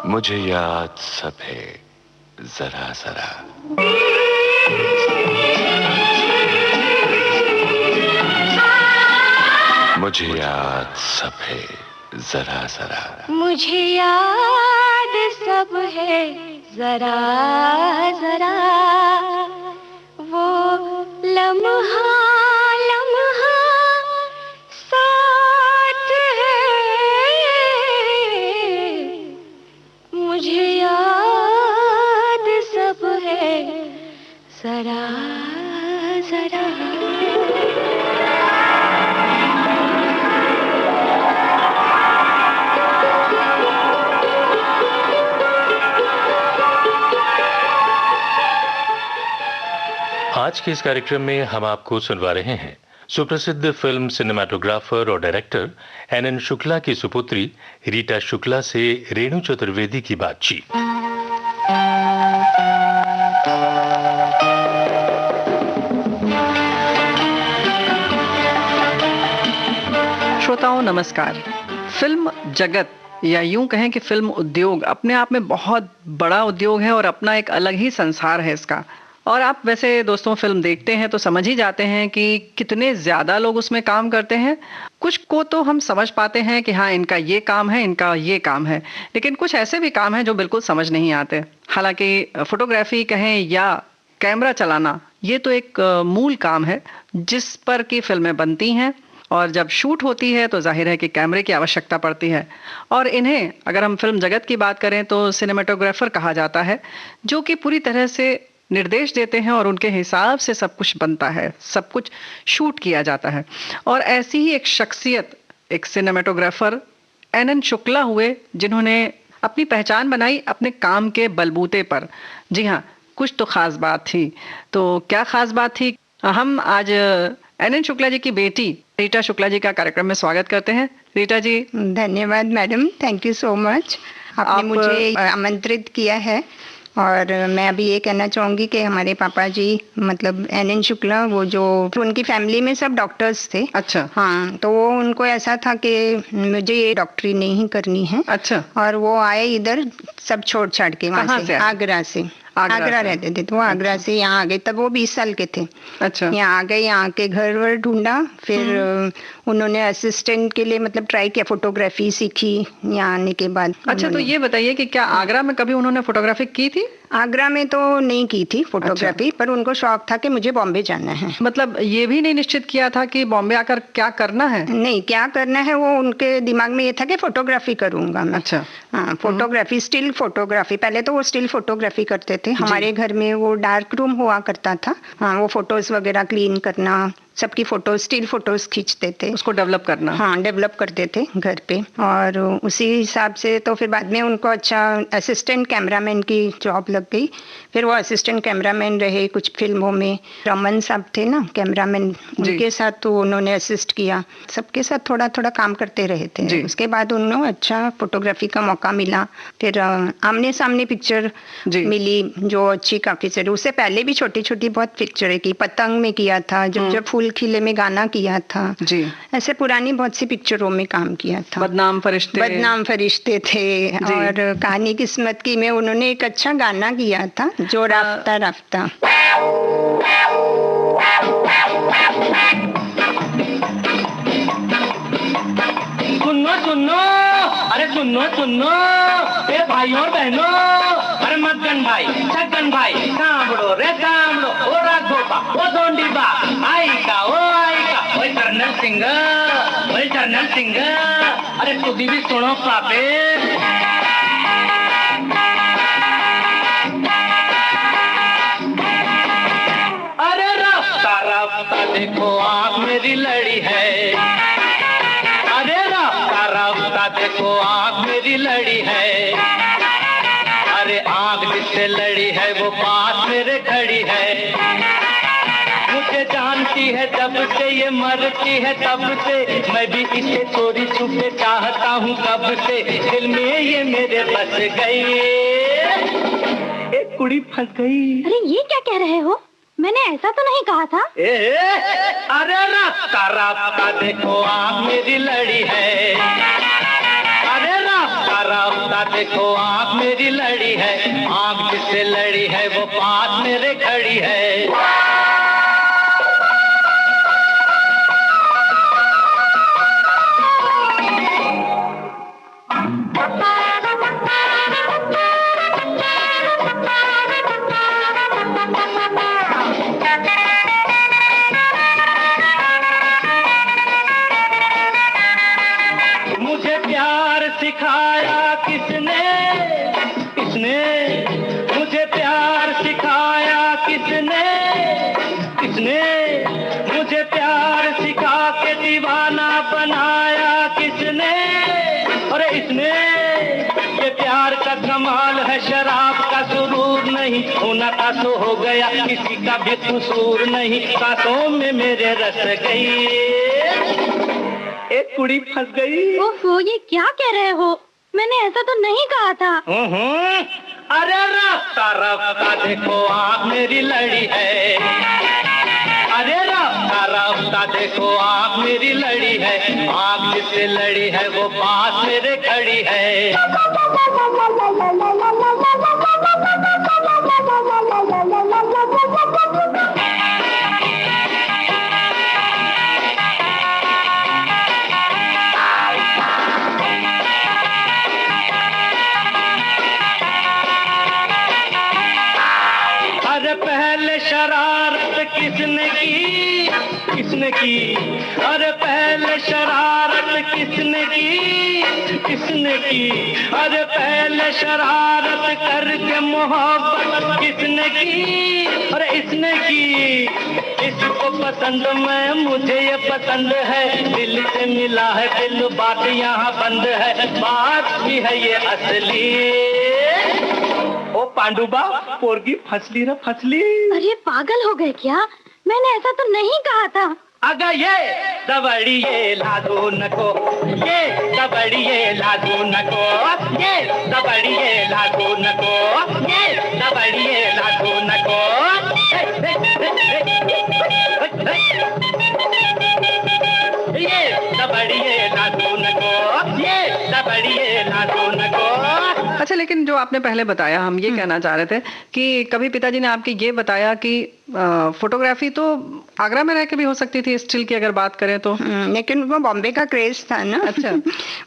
मुझे याद सब है जरा जरा, मुझे याद सब है जरा जरा, मुझे याद सब है जरा जरा, वो लम्हा लम्हा साथ है, मुझे याद सब है जरा जरा। आज के इस कार्यक्रम में हम आपको सुनवा रहे हैं सुप्रसिद्ध फिल्म सिनेमाटोग्राफर और डायरेक्टर एनएन शुक्ला की सुपुत्री रीटा शुक्ला से रेणु चतुर्वेदी की बातचीत। श्रोताओं नमस्कार। फिल्म जगत या यूं कहें कि फिल्म उद्योग अपने आप में बहुत बड़ा उद्योग है और अपना एक अलग ही संसार है इसका। और आप वैसे दोस्तों फिल्म देखते हैं तो समझ ही जाते हैं कि कितने ज़्यादा लोग उसमें काम करते हैं। कुछ को तो हम समझ पाते हैं कि हाँ इनका ये काम है, इनका ये काम है, लेकिन कुछ ऐसे भी काम हैं जो बिल्कुल समझ नहीं आते। हालांकि फोटोग्राफी कहें या कैमरा चलाना ये तो एक मूल काम है जिस पर की फिल्में बनती हैं, और जब शूट होती है तो जाहिर है कि कैमरे की आवश्यकता पड़ती है। और इन्हें अगर हम फिल्म जगत की बात करें तो सिनेमेटोग्राफर कहा जाता है, जो कि पूरी तरह से निर्देश देते हैं और उनके हिसाब से सब कुछ बनता है, सब कुछ शूट किया जाता है। और ऐसी ही एक शख्सियत, एक सिनेमेटोग्राफर एनएन शुक्ला हुए, जिन्होंने अपनी पहचान बनाई अपने काम के बलबूते पर। जी हाँ, कुछ तो खास बात थी। तो क्या खास बात थी, हम आज एनएन शुक्ला जी की बेटी रीटा शुक्ला जी का कार्यक्रम में स्वागत करते हैं। रीटा जी धन्यवाद madam, thank you so much. आपने मुझे आमंत्रित किया है। और मैं अभी ये कहना चाहूँगी कि हमारे पापा जी मतलब एनएन शुक्ला, वो जो उनकी फैमिली में सब डॉक्टर्स थे। अच्छा। हाँ, तो वो उनको ऐसा था कि मुझे ये डॉक्टरी नहीं करनी है। अच्छा। और वो आए इधर सब छोड़ छाड़ के, वहाँ से आगरा से। आगरा रहते थे तो वो आगरा से यहाँ आ गए, तब वो 20 साल के थे। अच्छा। यहाँ आ गए, यहाँ के घर वर ढूंढा, फिर उन्होंने असिस्टेंट के लिए मतलब ट्राई किया, फोटोग्राफी सीखी यहाँ आने के बाद। अच्छा, तो ये बताइए कि क्या आगरा में कभी उन्होंने फोटोग्राफी की थी? आगरा में तो नहीं की थी फोटोग्राफी। अच्छा। पर उनको शौक था कि मुझे बॉम्बे जाना है। मतलब ये भी नहीं निश्चित किया था कि बॉम्बे आकर क्या करना है? नहीं, क्या करना है वो उनके दिमाग में ये था कि फोटोग्राफी करूंगा मैं। अच्छा। हाँ, फोटोग्राफी, स्टिल फोटोग्राफी। पहले तो वो स्टिल फोटोग्राफी करते थे। हमारे घर में वो डार्क रूम हुआ करता था। हाँ, वो फोटोज वगैरह क्लीन करना, सबकी फोटोज, स्टिल फोटोज खींचते थे, उसको डेवलप करना। हाँ, डेवलप करते थे घर पे। और उसी हिसाब से तो फिर बाद में उनको अच्छा असिस्टेंट कैमरामैन की जॉब लग गई। फिर वो असिस्टेंट कैमरामैन रहे कुछ फिल्मों में। रमन साहब थे ना कैमरामैन, उनके साथ तो उन्होंने असिस्ट किया। सबके साथ थोड़ा थोड़ा काम करते रहे थे। उसके बाद उन्होंने अच्छा फोटोग्राफी का मौका मिला। फिर आमने सामने पिक्चर मिली जो अच्छी काफी चली। उससे पहले भी छोटी छोटी बहुत पिक्चरें की। पतंग में किया था, जब फूल खिले में गाना किया था जी। ऐसे पुरानी बहुत सी पिक्चरों में काम किया था। बदनाम फरिश्ते थे। और कहानी किस्मत की में उन्होंने एक अच्छा गाना किया था, जो राफ्ता राफ्ता। सुनो सुनो, अरे सुनो सुनो ए भाइयों और बहनों, अरे मदन भाई, छगन भाई, सांभड़ो रे सांभड़ो, ओ राघोबा, ओ दोंडीबा, आइका, ओ कर्नल सिंह, अरे तू भी सुनो पापे। अरे रास्ता रास्ता देखो आँख मेरी लड़ी है, रास्ता देखो आँख मेरी लड़ी है। अरे आँख जिससे लड़ी है वो पास मेरे खड़ी है। मुझे जानती है जब से, ये मरती है तब से, मैं भी इसे चोरी छुपे चाहता हूँ कब से। दिल में ये मेरे बस गई, एक कुड़ी फंस गई। अरे ये क्या कह रहे हो? मैंने ऐसा तो नहीं कहा था। अरे रास्ता रास्ता देखो आँख मेरी लड़ी है। अरे रास्ता रास्ता तरफता देखो आंख मेरी लड़ी है, आंख जिससे लड़ी है वो पास मेरे खड़ी है। मुझे प्यार सिखाया किसने, किसने मुझे प्यार सिखाया किसने, किसने मुझे प्यार सिखा के दीवाना बनाया किसने, अरे इसने। ये प्यार का कमाल है, शराब का सुरूर नहीं, होना था तो हो गया, किसी का भी कसूर नहीं। सांसों में मेरे रस गई, एक कुड़ी फंस गई। ओफो, ये क्या कह रहे हो? मैंने ऐसा तो नहीं कहा था। अरे रास्ता रास्ता देखो आँख मेरी लड़ी है, अरे रास्ता रास्ता देखो आँख मेरी लड़ी है, आँख जिससे लड़ी है वो पास मेरे खड़ी है। अरे पहले शरारत किसने की, किसने की, अरे पहले शरारत किसने की, किसने की, अरे पहले शरारत करके मोहब्बत किसने की, अरे इसने की। इसको पसंद मैं, मुझे ये पसंद है, दिल से मिला है दिल, बात यहाँ बंद है, बात भी है ये असली। ओ पांडुबा, पोरगी फसली रे फसली। अरे पागल हो गए क्या? मैंने ऐसा तो नहीं कहा था। अगर ये दबड़िए लादू नको, ये दबड़िए लादू नको, ये दबड़िए लादू नको, ये दबड़िए लादू नको। ये दबड़िए लादू नको, ये दबड़िए लादू नको। अच्छा, लेकिन जो आपने पहले बताया, हम ये कहना चाह रहे थे कि कभी पिताजी ने आपकी ये बताया कि फोटोग्राफी तो आगरा में रह के भी हो सकती थी, स्टिल की अगर बात करें तो। लेकिन वो बॉम्बे का क्रेज था ना। अच्छा।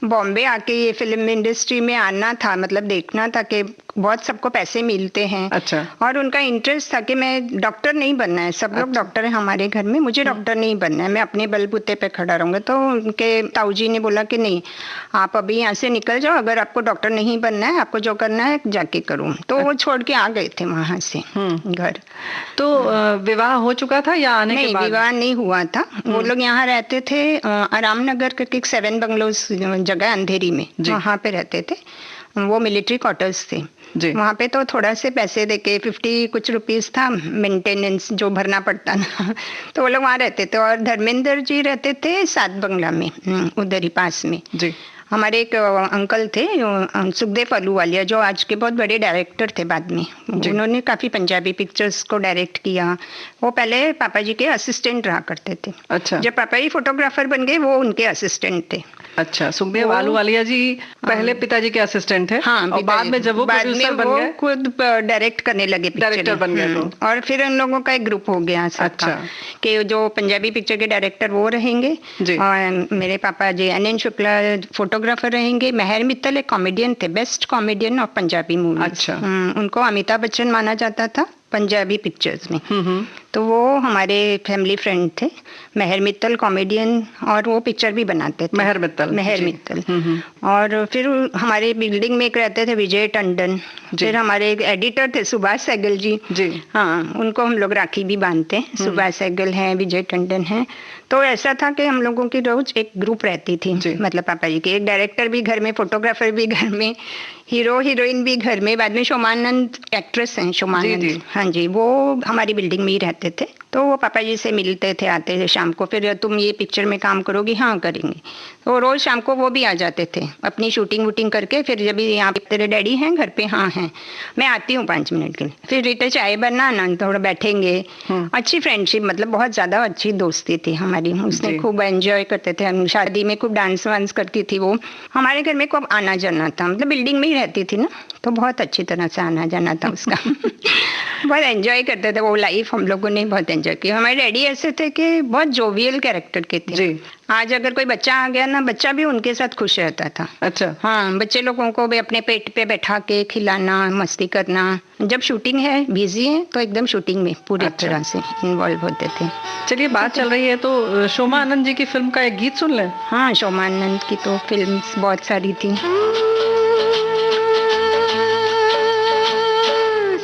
बॉम्बे आके ये फिल्म इंडस्ट्री में आना था, मतलब देखना था कि बहुत सबको पैसे मिलते हैं। अच्छा। और उनका इंटरेस्ट था कि मैं डॉक्टर नहीं बनना है, सब लोग डॉक्टर है हमारे घर में, मुझे डॉक्टर नहीं बनना है, मैं अपने बलबूते पे खड़ा रहूंगा। तो उनके ताऊजी ने बोला कि नहीं, आप अभी यहाँ से निकल जाओ, अगर आपको डॉक्टर नहीं बनना है, आपको जो करना है जाके करो। तो वो छोड़ के आ गए थे वहां से घर। तो विवाह हो चुका था या आने के बाद? नहीं, विवाह नहीं हुआ था। वो लोग यहाँ रहते थे, आराम नगर करके एक 7 बंगलोज जगह अंधेरी में, वहाँ पे रहते थे। वो मिलिट्री क्वार्टर्स थे वहाँ पे। तो थोड़ा से पैसे देके 50 कुछ रुपीस था मेंटेनेंस जो भरना पड़ता ना, तो वो लोग वहाँ रहते थे। और धर्मेंद्र जी रहते थे 7 बंगला में, उधर ही पास में जी। हमारे एक अंकल थे सुखदेव अहलूवालिया, जो आज के बहुत बड़े डायरेक्टर थे बाद में। उन्होंने काफ़ी पंजाबी पिक्चर्स को डायरेक्ट किया। वो पहले पापा जी के असिस्टेंट रहा करते थे। अच्छा। जब पापा जी फोटोग्राफर बन गए, वो उनके असिस्टेंट थे। अच्छा, सुखदेव अहलूवालिया जी पहले पिताजी के असिस्टेंट थे। हाँ, और बाद में जब वो प्रोड्यूसर बन गए, खुद डायरेक्ट करने लगे, डायरेक्टर बन गए तो। और फिर उन लोगों का एक ग्रुप हो गया। अच्छा। कि जो पंजाबी पिक्चर के डायरेक्टर वो रहेंगे, और मेरे पापा जी एन शुक्ला फोटोग्राफर रहेंगे। महर मित्तल एक कॉमेडियन थे, best comedian of Punjabi movie. अच्छा। उनको अमिताभ बच्चन माना जाता था पंजाबी पिक्चर्स में। तो वो हमारे फैमिली फ्रेंड थे। महर मित्तल कॉमेडियन, और वो पिक्चर भी बनाते थे। महर मित्तल। और फिर हमारे बिल्डिंग में एक रहते थे विजय टंडन। फिर हमारे एक एडिटर थे सुभाष सहगल जी। हाँ, उनको हम लोग राखी भी बांधते हैं। सुभाष सहगल हैं, विजय टंडन हैं। तो ऐसा था कि हम लोगों की रोज एक ग्रुप रहती थी, मतलब पापा जी की। एक डायरेक्टर भी घर में, फोटोग्राफर भी घर में, हीरो हीरोइन भी घर में। बाद में शोमानंद एक्ट्रेस हैं, शोमानंद, है हाँ जी, वो हमारी बिल्डिंग में ही रहते थे, तो वो पापा जी से मिलते थे, आते थे शाम को, फिर तुम ये पिक्चर में काम करोगी? हाँ करेंगे। तो रोज़ शाम को वो भी आ जाते थे अपनी शूटिंग वूटिंग करके, फिर जब यहाँ पे तेरे डैडी हैं घर पे? हाँ हैं, मैं आती हूँ 5 मिनट के लिए। फिर रीटा चाय बनाना, थोड़ा बैठेंगे। अच्छी फ्रेंडशिप, मतलब बहुत ज़्यादा अच्छी दोस्ती थी हमारी। उसने खूब एंजॉय करते थे, हम शादी में खूब डांस वांस करती थी वो। हमारे घर में खूब आना जाना था, मतलब बिल्डिंग में ही रहती थी ना, तो बहुत अच्छी तरह से आना जाना था उसका। बहुत एंजॉय करते थे वो लाइफ, हम लोगों ने बहुत एंजॉय किया। हमारे डैडी ऐसे थे कि बहुत जोवियल कैरेक्टर के थे जी। आज अगर कोई बच्चा आ गया ना, बच्चा भी उनके साथ खुश रहता था। अच्छा। हाँ, बच्चे लोगों को भी अपने पेट पे बैठा के खिलाना, मस्ती करना। जब शूटिंग है, बिजी है, तो एकदम शूटिंग में पूरी तरह से इन्वॉल्व होते थे। चलिए, बात चल रही है तो शोमा आनंद जी की फिल्म का एक गीत सुन लें। हाँ, शोमा आनंद की तो फिल्म्स बहुत सारी थी।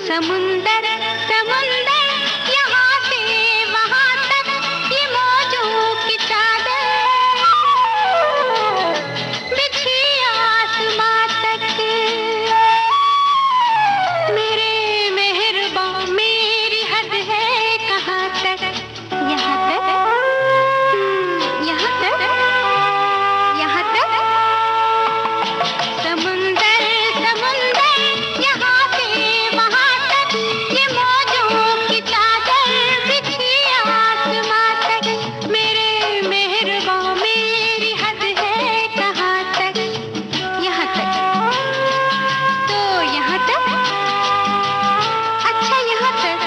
समुंदर समुंदर यहाँ से वहाँ तक, ये मौजों की चादर बिछी आसमां तक। मेरे मेहरबां मेरी हद है कहाँ तक? यहाँ तक, यहाँ तक, यहाँ तक। समुंदर समुंदर यहाँ से वहाँ तक, ये मौजों की चादर बिछी आसमां तक। मेरे मेहरबां मेरी हद है कहाँ तक? यहाँ तक। तो यहाँ तक, अच्छा यहाँ तक।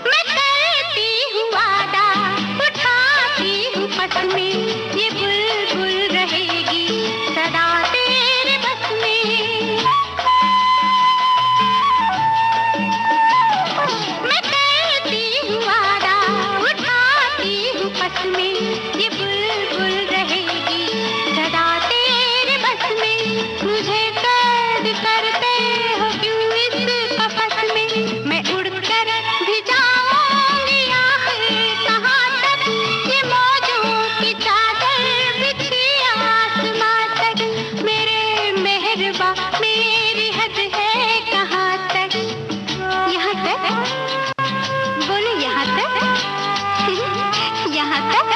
मैं करती हूँ वादा, उठाती हूँ पसमें, ये बुलबुल रहेगी सदा तेरे बस में। मैं करती हूँ वादा, उठाती हूँ पसमें, ये बुलबुल रहेगी सदा तेरे बस में। मुझे कैद करते हो क्यों इस कफस में? मैं उड़कर भी जाऊंगी आखिर कहाँ तक? ये मौजों की चादर बिछी आसमां तक। मेरे मेहरबा मेरी हद है कहाँ तक? यहाँ तक। बोलो यहाँ तक। यहाँ तक।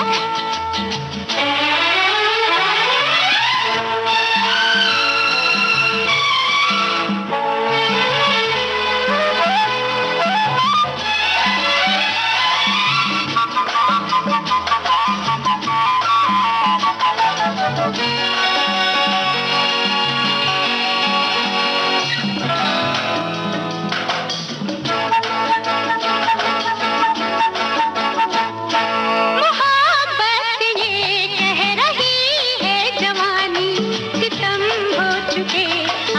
मोहब्बत ये कह रही है जवानी, सितम हो चुके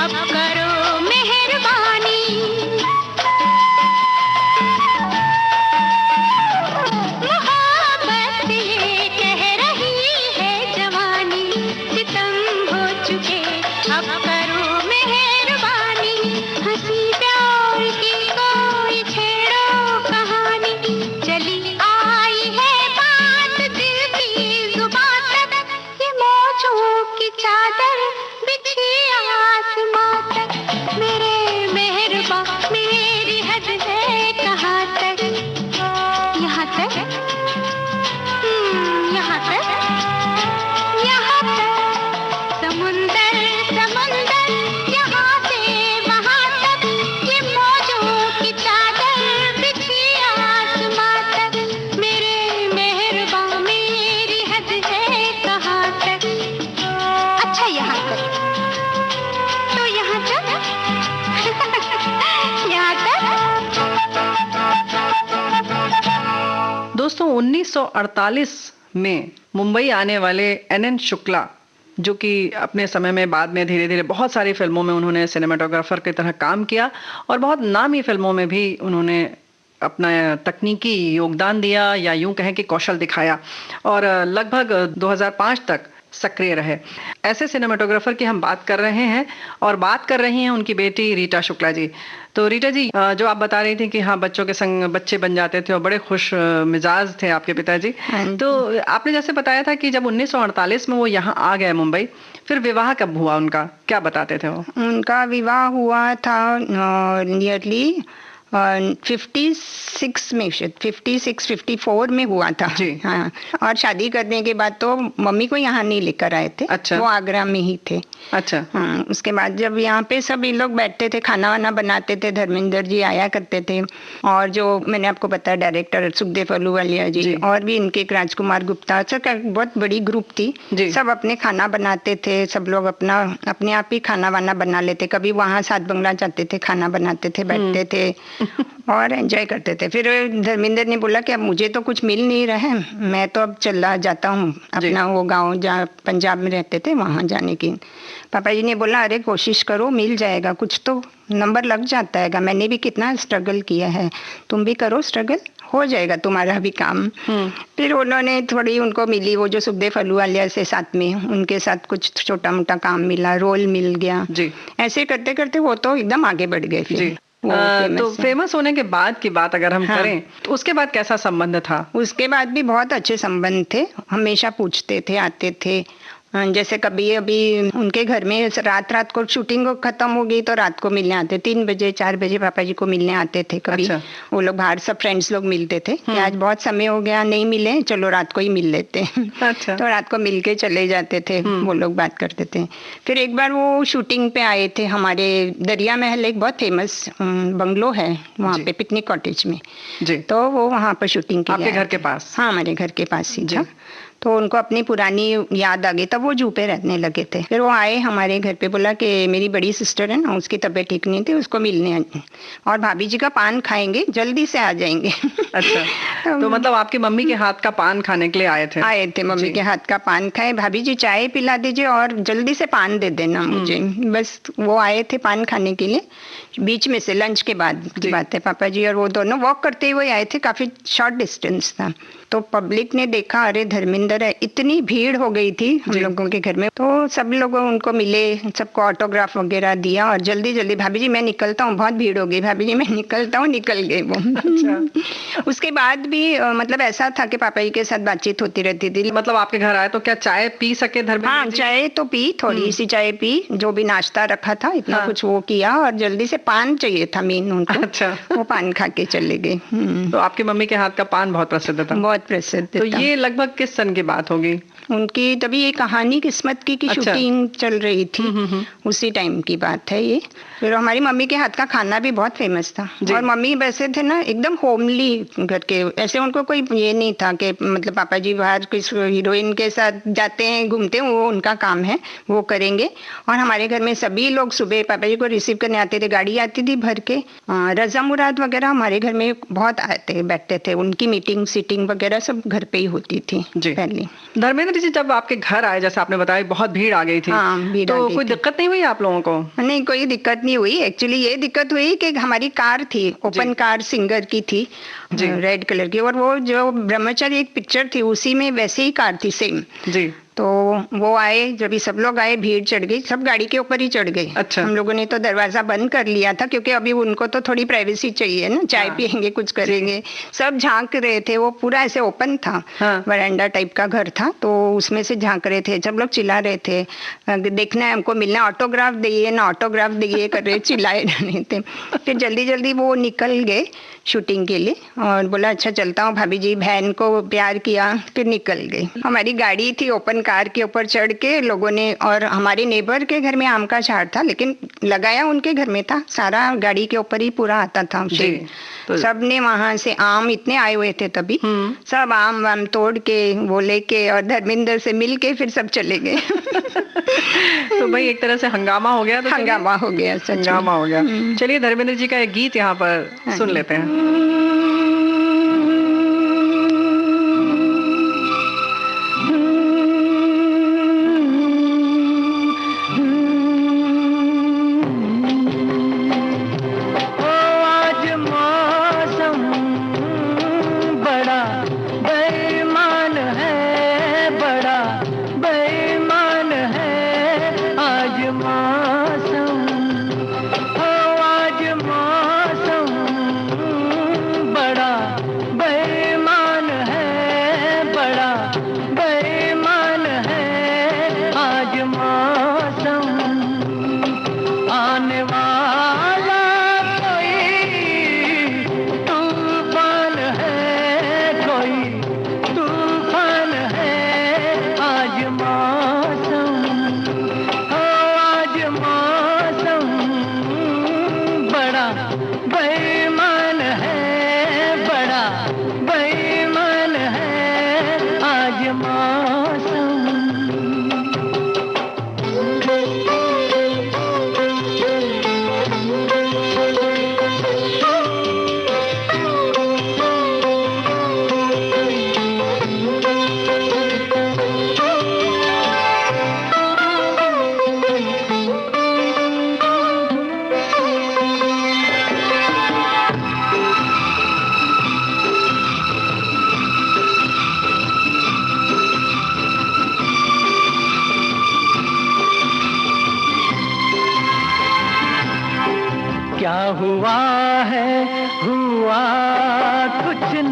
अब करो मेहरबानी। मोहब्बत ये कह रही है जवानी, सितम हो चुके अब करो मेहरबानी। हंसी प्यार की कोई छेड़ो कहानी, चली आई है बात दिल की जुबान तक। ये मौजों की चादर बिछी आसमां तक। मेरे मेहरबा मेरी हद है कहाँ तक? यहाँ तक। यहाँ तक। यहाँ तक। समुंदर समुंदर यहाँ से वहाँ तक, ये मौजों की चादर बिछी आसमां तक। मेरे मेहरबां मेरी हद है कहाँ तक? अच्छा यहाँ तक। तो यहाँ तक। यहाँ तक। दोस्तों, 1948 में मुंबई आने वाले एन शुक्ला, जो कि अपने समय में बाद में धीरे धीरे बहुत सारी फिल्मों में उन्होंने सिनेमाटोग्राफर की तरह काम किया और बहुत नामी फिल्मों में भी उन्होंने अपना तकनीकी योगदान दिया, या यूं कहें कि कौशल दिखाया। और लगभग 2005 तक सक्रिय रहे। ऐसे सिनेमेटोग्राफर की हम बात कर रहे हैं और बात कर रही हैं उनकी बेटी रीटा शुक्ला जी। तो रीटा जी, जो आप बता रही थी कि हाँ बच्चों के संग बच्चे बन जाते थे और बड़े खुश मिजाज थे आपके पिताजी, तो आपने जैसे बताया था कि जब 1948 में वो यहाँ आ गए मुंबई, फिर विवाह कब हुआ उनका, क्या बताते थे वो? उनका विवाह हुआ था नियरली 56 में, 56-54 में हुआ था जी। हाँ, और शादी करने के बाद तो मम्मी को यहाँ नहीं लेकर आए थे। अच्छा। वो आगरा में ही थे। अच्छा। हाँ, उसके बाद जब यहाँ पे सब ये लोग बैठते थे, खाना वाना बनाते थे, धर्मेंद्र जी आया करते थे, और जो मैंने आपको बताया डायरेक्टर सुखदेव अहलूवालिया जी, और भी इनके राजकुमार गुप्ता, सबका बहुत बड़ी ग्रुप थी। सब अपने खाना बनाते थे, सब लोग अपने आप ही खाना वाना बना लेते। कभी वहाँ सात बंगला जाते थे, खाना बनाते थे, बैठते थे और एंजॉय करते थे। फिर धर्मेंद्र ने बोला कि अब मुझे तो कुछ मिल नहीं रहा है, मैं तो अब चला जाता हूँ अपना वो गांव जहाँ पंजाब में रहते थे वहाँ जाने की। पापा जी ने बोला अरे कोशिश करो, मिल जाएगा, कुछ तो नंबर लग जाता है, मैंने भी कितना स्ट्रगल किया है, तुम भी करो स्ट्रगल, हो जाएगा तुम्हारा भी काम। फिर उन्होंने थोड़ी उनको मिली वो जो सुखदेव अहलूवालिया से साथ में, उनके साथ कुछ छोटा मोटा काम मिला, रोल मिल गया जी। ऐसे करते करते वो तो एकदम आगे बढ़ गए फिर। तो फेमस होने के बाद की बात अगर हम करें तो उसके बाद कैसा संबंध था? उसके बाद भी बहुत अच्छे संबंध थे, हमेशा पूछते थे, आते थे। जैसे कभी अभी उनके घर में रात को शूटिंग खत्म हो गई तो रात को मिलने आते, 3 बजे 4 बजे पापा जी को मिलने आते थे कभी। अच्छा। वो लोग बाहर सब फ्रेंड्स लोग मिलते थे कि आज बहुत समय हो गया नहीं मिले, चलो रात को ही मिल लेते हैं। अच्छा। तो रात को मिल के चले जाते थे, वो लोग बात करते थे। फिर एक बार वो शूटिंग पे आए थे हमारे दरिया महल, एक बहुत फेमस बंगलो है वहाँ पे पिकनिक कॉटेज में जी। तो वो वहाँ पर शूटिंग आपके घर के पास? हाँ, हमारे घर के पास ही था। तो उनको अपनी पुरानी याद आ गई, तब वो जू पे रहने लगे थे। फिर वो आए हमारे घर पे, बोला कि मेरी बड़ी सिस्टर है ना, उसकी तबीयत ठीक नहीं थी, उसको मिलने आए और भाभी जी का पान खाएंगे, जल्दी से आ जाएंगे। अच्छा। तो मतलब आपकी मम्मी के हाथ का पान खाने के लिए आए थे? मम्मी के हाथ का पान खाए, भाभी जी चाय पिला दीजिए और जल्दी से पान दे देना मुझे, बस वो आए थे पान खाने के लिए। बीच में से लंच के बाद की बात है, पापा जी और वो दोनों वॉक करते हुए आए थे, काफी शॉर्ट डिस्टेंस था। तो पब्लिक ने देखा अरे धर्मेंद्र है, इतनी भीड़ हो गई थी हम लोगों के घर में। तो सब लोग उनको मिले, सबको ऑटोग्राफ वगैरह दिया और जल्दी जल्दी भाभी जी मैं निकलता हूँ, बहुत भीड़ हो गई, भाभी जी मैं निकलता हूँ, निकल गए वो। अच्छा। उसके बाद भी मतलब ऐसा था कि पापा जी के साथ बातचीत होती रहती थी। मतलब आपके घर आए तो क्या चाय पी सके धर्मेंद्र? हाँ, चाय तो पी, थोड़ी सी चाय पी, जो भी नाश्ता रखा था इतना कुछ वो किया, और जल्दी से पान चाहिए था मेन उनको। अच्छा। वो पान खा के चले गए। तो आपकी मम्मी के हाथ का पान बहुत प्रसिद्ध था? बहुत प्रसिद्ध। तो ये लगभग किस सन की बात होगी? उनकी तभी ये कहानी किस्मत की शूटिंग चल रही थी, उसी टाइम की बात है ये। फिर हमारी मम्मी के हाथ का खाना भी बहुत फेमस था, और मम्मी वैसे थे ना एकदम होमली घर के, ऐसे उनको कोई ये नहीं था कि मतलब पापा जी बाहर किस हीरोइन के साथ जाते हैं घूमते हैं, वो उनका काम है, वो करेंगे। और हमारे घर में सभी लोग सुबह पापा जी को रिसीव करने आते थे, गाड़ी आती थी भर के। रजा मुराद वगैरह हमारे घर में बहुत आते बैठते थे, उनकी मीटिंग सीटिंग वगैरह सब घर पे ही होती थी पहले। धर्मेंद्र जी जब आपके घर आए, जैसे आपने बताया बहुत भीड़ आ गई थी, तो कोई दिक्कत नहीं हुई आप लोगों को? नहीं, कोई दिक्कत नहीं हुई। एक्चुअली ये दिक्कत हुई कि हमारी कार थी, ओपन कार सिंगर की थी, रेड कलर की, और वो जो ब्रह्मचारी एक पिक्चर थी उसी में वैसे ही कार थी सेम जी। तो वो आए, जब सब लोग आए भीड़ चढ़ गई, सब गाड़ी के ऊपर ही चढ़ गए। अच्छा। हम लोगों ने तो दरवाजा बंद कर लिया था क्योंकि अभी उनको तो थोड़ी प्राइवेसी चाहिए ना, चाय पियेंगे कुछ करेंगे। सब झांक रहे थे, वो पूरा ऐसे ओपन था, वरांडा टाइप का घर था, तो उसमें से झांक रहे थे, सब लोग चिल्ला रहे थे देखना है हमको, मिलना, ऑटोग्राफ दिए ना, ऑटोग्राफ दिए कर रहे, चिल्लाए रहे थे। फिर जल्दी जल्दी वो निकल गए शूटिंग के लिए और बोला अच्छा चलता हूँ भाभी जी, बहन को प्यार किया, फिर निकल गई। हमारी गाड़ी थी, ओपन कार के ऊपर चढ़ के लोगों ने, और हमारे नेबर के घर में आम का झाड़ था लेकिन लगाया उनके घर में था, सारा गाड़ी के ऊपर ही पूरा आता था। तो सब ने वहां से आम इतने आए हुए थे तभी, सब आम वाम तोड़ के वो लेके और धर्मेंद्र से मिल के फिर सब चले गए। तो भाई एक तरह से हंगामा हो गया। तो हंगामा हो गया, हंगामा हो गया। चलिए धर्मेंद्र जी का एक गीत यहाँ पर सुन लेते हैं। बेईमान है, बड़ा बेईमान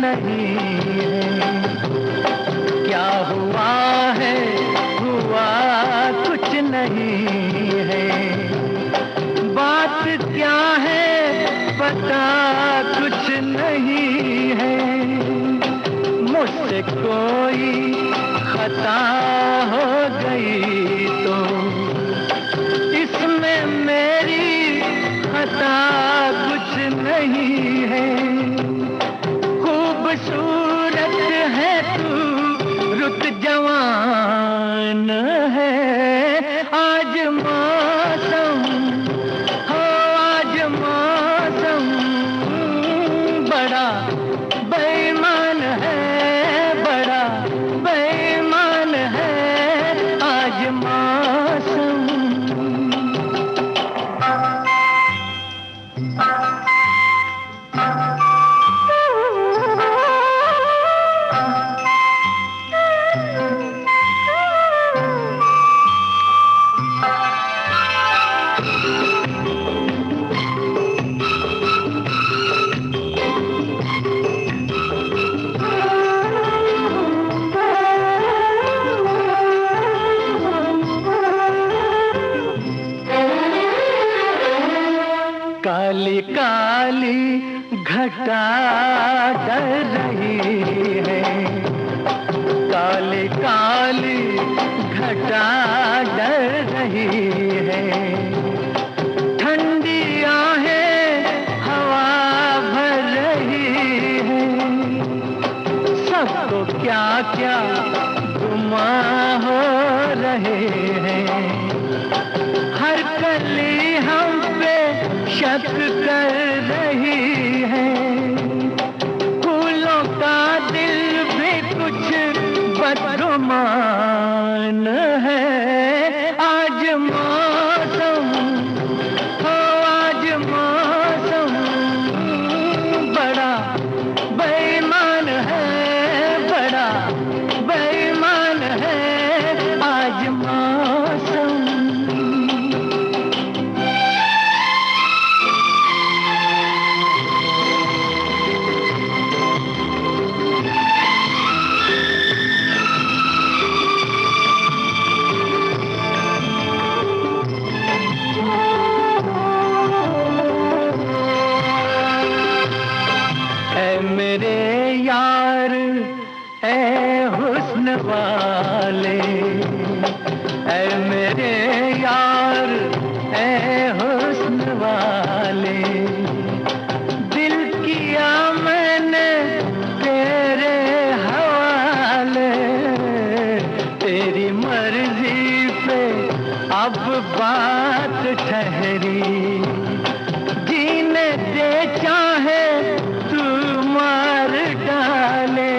नहीं है। क्या हुआ है, हुआ कुछ नहीं है। बात क्या है पता कुछ नहीं है। मुझसे कोई खता हो गई तो इसमें मेरी खता कुछ नहीं है। खूबसूरत है तू, रुत जवान है। आज मौसम हो, आज मौसम बड़ा बेईमान है, बड़ा बेईमान है आज मौसम। काली काली घटा डर रही है। काली काली घटा डर रही है। ठंडी आहें हवा भर रही है। सबको क्या क्या गुमा हो रहे हैं। हर कली हम पे शक कर रही है। फूलों का दिल भी कुछ बदगुमान है। आज मौसम हो, आज मौसम बड़ा बेईमान है, बड़ा बेईमान है आज मौसम। मेरे यार ऐ हुस्न वाले, ऐ मेरे यार ऐ हुस्न वाले। दिल किया मैंने तेरे हवाले। तेरी मर्जी पे अब बात ठहरी। जीने दे चाहे मार डाले।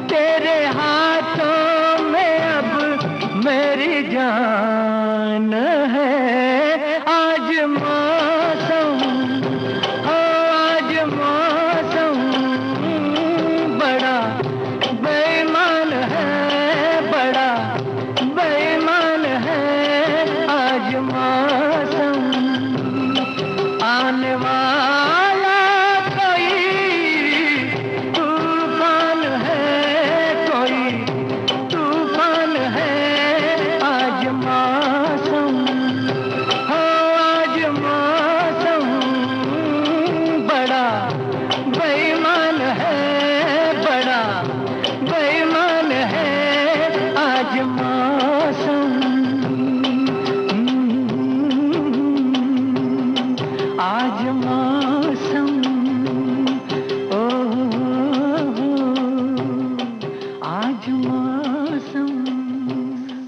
तेरे हाथों में अब मेरी जान है। आज मौसम हो, आज मौसम बड़ा बेईमान है, बड़ा बेईमान है आज मौसम। आने वाला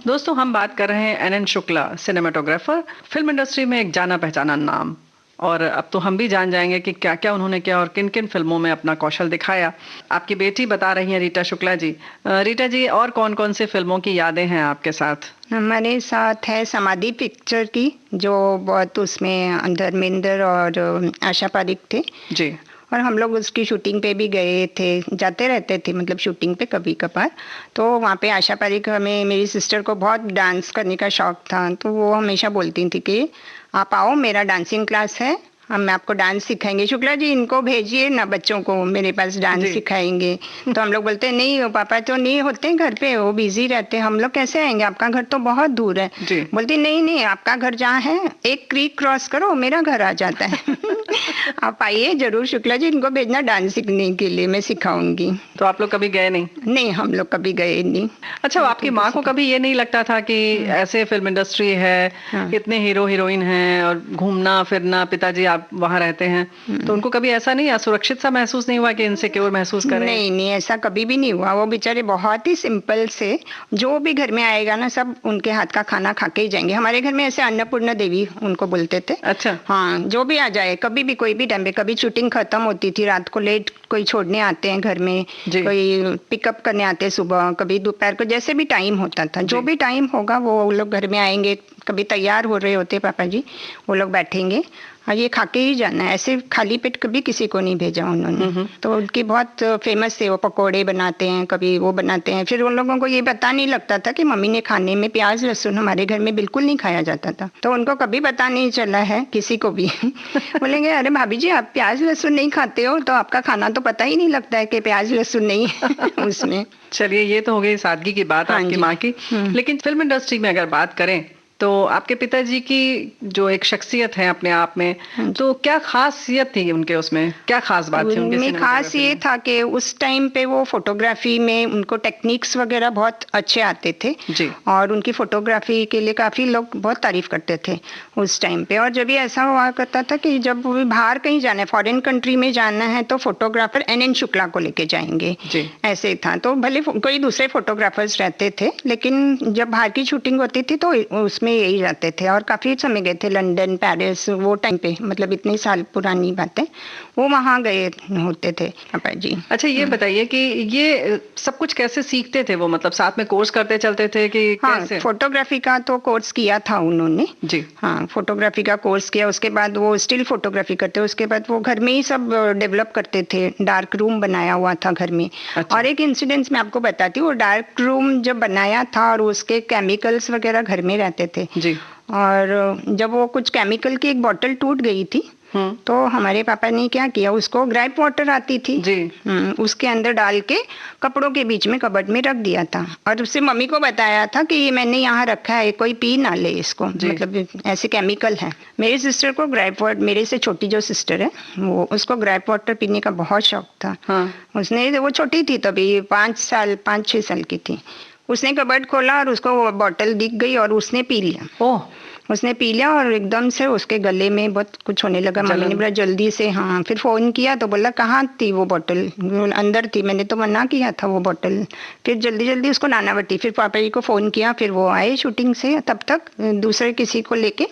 दोस्तों हम बात कर रहे हैं N Shukla, cinematographer, film industry में एक जाना पहचाना नाम। और अब तो हम भी जान जाएंगे कि क्या क्या उन्होंने किया और किन किन फिल्मों में अपना कौशल दिखाया। आपकी बेटी बता रही हैं रीटा शुक्ला जी। रीटा जी, और कौन कौन से फिल्मों की यादें हैं आपके साथ? हमारे साथ है समाधि पिक्चर की, जो बहुत उसमें धर्मेंद्र और आशा पारिक थे जी। और हम लोग उसकी शूटिंग पे भी गए थे, जाते रहते थे मतलब शूटिंग पे कभी कभार। तो वहाँ पे आशा पारिक, हमें मेरी सिस्टर को बहुत डांस करने का शौक था, तो वो हमेशा बोलती थी कि आप आओ, मेरा डांसिंग क्लास है, हम आपको डांस सिखाएंगे, शुक्ला जी इनको भेजिए ना बच्चों को मेरे पास डांस सिखाएंगे। तो हम लोग बोलते हैं नहीं, वो पापा तो नहीं होते घर पे, वो बिजी रहते हैं, हम लोग कैसे आएंगे, आपका घर तो बहुत दूर है। बोलती नहीं नहीं, आपका घर जहाँ है एक क्रीक क्रॉस करो मेरा घर आ जाता है। आप आइए जरूर शुक्ला जी, इनको भेजना डांस सीखने के लिए, मैं सिखाऊंगी। तो आप लोग कभी गए नहीं? नहीं, हम लोग कभी गए नहीं। अच्छा, आपकी माँ को कभी ये नहीं लगता था कि ऐसे फिल्म इंडस्ट्री है, इतने हीरो हीरोइन हैं और घूमना फिरना, पिताजी आप वहाँ रहते हैं, तो उनको कभी ऐसा नहीं असुरक्षित सा महसूस नहीं हुआ कि इनसिक्योर महसूस करें? नहीं नहीं, ऐसा कभी भी नहीं हुआ। वो बेचारे बहुत ही सिंपल से, जो भी घर में आएगा ना सब उनके हाथ का खाना खा के ही जाएंगे। हमारे घर में ऐसे अन्नपूर्णा देवी उनको बोलते थे। अच्छा। हाँ, जो भी आ जाए, कभी भी कोई भी टाइम पे, कभी शूटिंग खत्म होती थी रात को लेट, कोई छोड़ने आते हैं घर में, कोई पिकअप करने आते हैं सुबह, कभी दोपहर को, जैसे भी टाइम होता था, जो भी टाइम होगा वो लोग घर में आएंगे। कभी तैयार हो रहे होते पापा जी, वो लोग बैठेंगे और ये खा के ही जाना है, ऐसे खाली पेट कभी किसी को नहीं भेजा उन्होंने। तो उनकी बहुत फेमस थे, वो पकोड़े बनाते हैं, कभी वो बनाते हैं। फिर उन लोगों को ये पता नहीं लगता था कि मम्मी ने खाने में प्याज लहसुन हमारे घर में बिल्कुल नहीं खाया जाता था, तो उनको कभी पता नहीं चला है किसी को भी। बोलेंगे अरे भाभी जी आप प्याज लहसुन नहीं खाते हो, तो आपका खाना तो पता ही नहीं लगता है कि प्याज लहसुन नहीं है उसमें। चलिए, ये तो हो गई सादगी की बात आपकी माँ की। लेकिन फिल्म इंडस्ट्री में अगर बात करें तो आपके पिताजी की जो एक शख्सियत है अपने आप में, तो क्या खासियत थी उनके, उसमें क्या खास बात थी उनके? खास ये था कि उस टाइम पे वो फोटोग्राफी में उनको टेक्निक्स वगैरह बहुत अच्छे आते थे जी। और उनकी फोटोग्राफी के लिए काफी लोग बहुत तारीफ करते थे उस टाइम पे। और जब भी ऐसा हुआ करता था कि जब बाहर कहीं जाना है, फॉरेन कंट्री में जाना है, तो फोटोग्राफर एन शुक्ला को लेके जाएंगे, ऐसे था। तो भले कोई दूसरे फोटोग्राफर्स रहते थे, लेकिन जब बाहर की शूटिंग होती थी तो उसमें यही जाते थे। और काफी समय गए थे लंदन, पेरिस, वो टाइम पे, मतलब इतने साल पुरानी बातें, वो वहाँ गए होते थे पापा जी। अच्छा, ये बताइए कि ये सब कुछ कैसे सीखते थे वो, मतलब साथ में कोर्स करते चलते थे कि कैसे? फोटोग्राफी का तो कोर्स किया था उन्होंने जी। हाँ, फोटोग्राफी का कोर्स किया, उसके बाद वो स्टिल फोटोग्राफी करते, उसके बाद वो घर में ही सब डेवलप करते थे। डार्क रूम बनाया हुआ था घर में। अच्छा। और एक इंसिडेंस मैं आपको बताती हूँ, वो डार्क रूम जब बनाया था और उसके केमिकल्स वगैरह घर में रहते थे जी। और जब वो कुछ केमिकल की एक बोतल टूट गई थी, तो हमारे पापा ने क्या किया, उसको ग्रेप वाटर आती थी जी, उसके अंदर डाल के कपड़ों के बीच में कबर्ड में रख दिया था। और उससे मम्मी को बताया था कि ये मैंने यहाँ रखा है, कोई पी ना ले इसको, मतलब ऐसे केमिकल है। मेरी सिस्टर को ग्रेप वाटर, मेरे से छोटी जो सिस्टर है वो, उसको ग्रेप वाटर पीने का बहुत शौक था। उसने, वो छोटी थी तभी, 5-6 साल की थी, उसने कबर्ड खोला और उसको वो बोतल दिख गई और उसने पी लिया। ओह, उसने पी लिया और एकदम से उसके गले में बहुत कुछ होने लगा। मम्मी ने बोला जल्दी से, हाँ, फिर फोन किया तो बोला कहाँ थी वो बोतल, अंदर थी, मैंने तो मना किया था वो बोतल। फिर जल्दी जल्दी उसको नानावटी, फिर पापा जी को फोन किया, फिर वो आए शूटिंग से, तब तक दूसरे किसी को लेके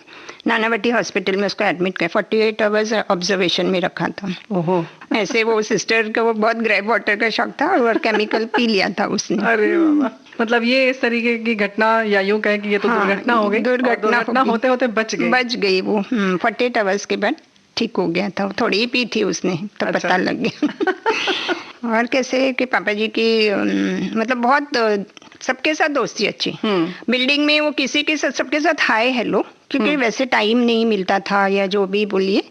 नानावटी हॉस्पिटल में उसको एडमिट किया, 48 आवर्स ऑब्जर्वेशन में रखा था। ओहो, ऐसे वो सिस्टर का वो बहुत ग्रेप वाटर का शौक था और केमिकल पी लिया था उसने। अरे बाबा, मतलब ये इस तरीके की घटना, या यूं कहें कि ये तो दुर्घटना हो गई। दुर्घटना होते होते बच गई वो। 48 आवर्स के बाद ठीक हो गया था। थोड़ी ही पी थी उसने तो अच्छा। पता लग गया। और कैसे कि पापा जी की मतलब बहुत सबके साथ दोस्ती अच्छी। बिल्डिंग में वो किसी के साथ, सबके साथ हाय हेलो, क्योंकि वैसे टाइम नहीं मिलता था या जो भी बोलिए,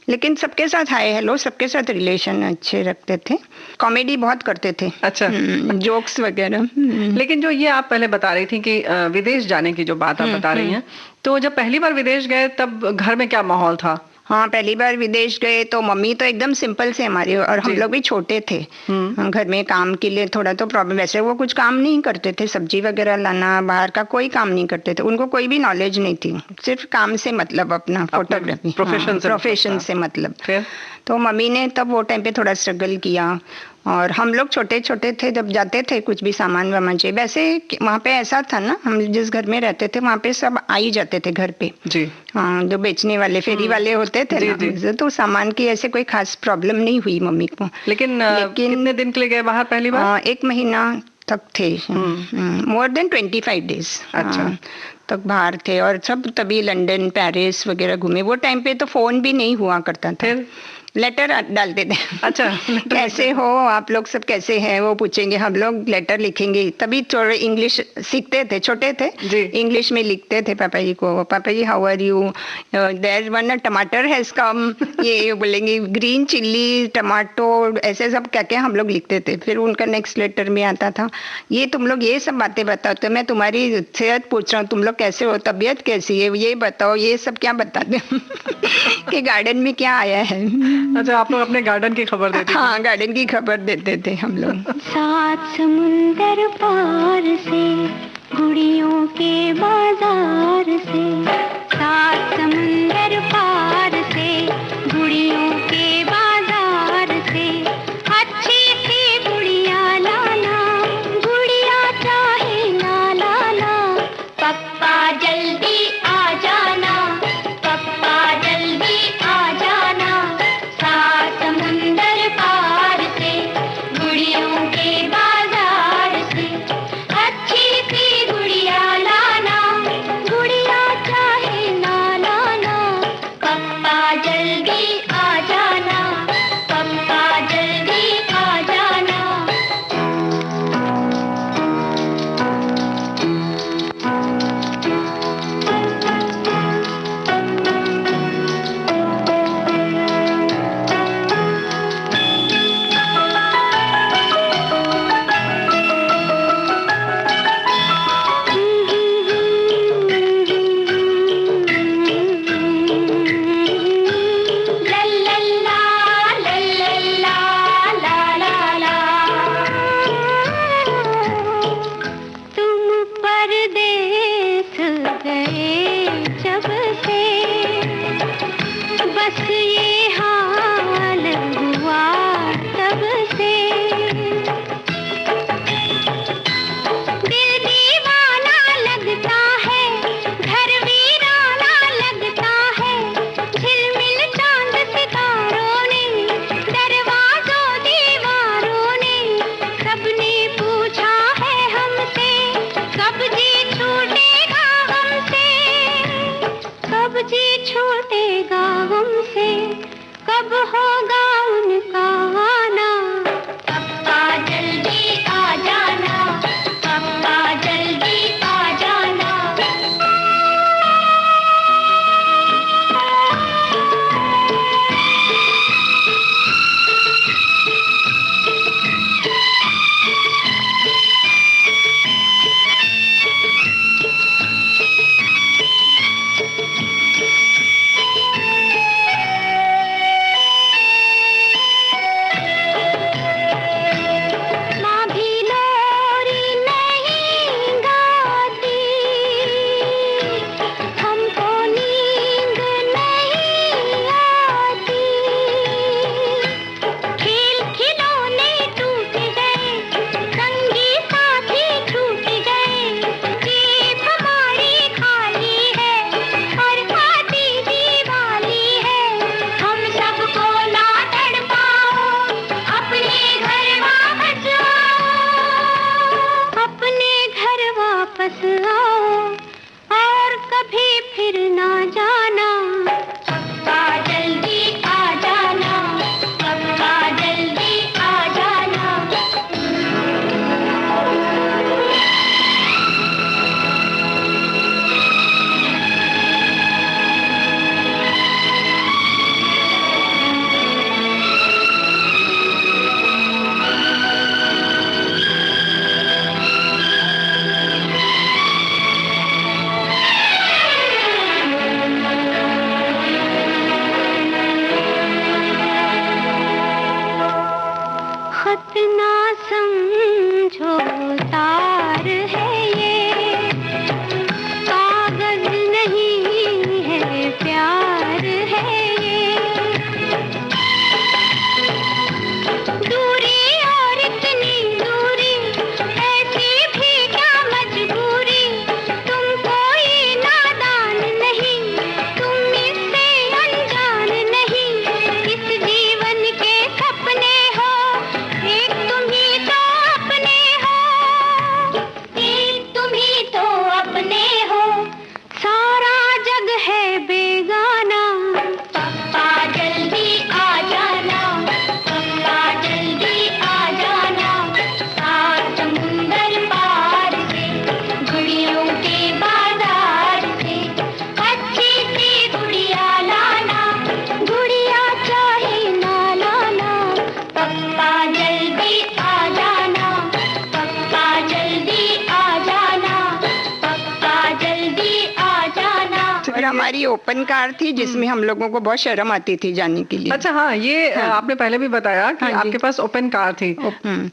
लेकिन सबके साथ हाय हेलो, सबके साथ रिलेशन अच्छे रखते थे। कॉमेडी बहुत करते थे। अच्छा। जोक्स वगैरह। लेकिन जो ये आप पहले बता रही थी कि विदेश जाने की जो बात आप बता रही हैं, तो जब पहली बार विदेश गए तब घर में क्या माहौल था? हाँ, पहली बार विदेश गए तो मम्मी तो एकदम सिंपल से हमारे, और हम लोग भी छोटे थे, घर में काम के लिए थोड़ा तो प्रॉब्लम, वैसे वो कुछ काम नहीं करते थे, सब्जी वगैरह लाना, बाहर का कोई काम नहीं करते थे, उनको कोई भी नॉलेज नहीं थी, सिर्फ काम से मतलब अपना फोटोग्राफी प्रोफेशन से मतलब। तो मम्मी ने तब वो टाइम पे थोड़ा स्ट्रगल किया, और हम लोग छोटे छोटे थे जब जाते थे कुछ भी सामान वामान चाहिए। वैसे वहाँ पे ऐसा था ना, हम जिस घर में रहते थे वहाँ पे सब आ ही जाते थे घर पे जी। हाँ, जो बेचने वाले फेरी वाले होते थे ना, तो सामान की ऐसे कोई खास प्रॉब्लम नहीं हुई मम्मी को। लेकिन कितने दिन के लिए गए बाहर पहली बार? 1 महीना तक थे, मोर देन 25 डेज अच्छा तक बाहर थे। और सब तभी लंदन, पेरिस वगैरह घूमे। वो टाइम पे तो फोन भी नहीं हुआ करता था। लेटर डालते थे। अच्छा। कैसे हो आप लोग, सब कैसे हैं, वो पूछेंगे, हम लोग लेटर लिखेंगे। तभी थोड़े इंग्लिश सीखते थे, छोटे थे जी। इंग्लिश में लिखते थे पापा जी को, पापा जी how are you, there one tamatar has come, ये बोलेंगे ग्रीन चिल्ली टमाटो, ऐसे सब क्या क्या हम लोग लिखते थे। फिर उनका नेक्स्ट लेटर में आता था, ये तुम लोग ये सब बातें बताओ, तो मैं तुम्हारी सेहत पूछ रहा हूँ, तुम लोग कैसे हो, तबीयत कैसी है, ये बताओ, ये सब क्या बताते कि गार्डन में क्या आया है। अच्छा, आप लोग अपने गार्डन की खबर देते थे? हाँ, गार्डन की खबर देते थे हम लोग। सात समुंदर पार से, गुड़ियों के बाजार से, सात समुंदर पार से, गुड़ियों के बाजार से, अच्छी सी गुड़िया लाना, गुड़िया चाहे ना लाना, पप्पा जल्दी आ जाना, पप्पा जल्दी आ जाना, सात समुंदर पार से, गुड़ियों के बाजार से, अच्छी सी गुड़िया लाना, गुड़िया चाहे ना लाना, पप्पा हमारी ओपन कार थी जिसमें हम लोगों को बहुत शर्म आती थी जाने के लिए। अच्छा, हाँ, ये आपने पहले भी बताया कि हाँ, आपके पास ओपन कार थी।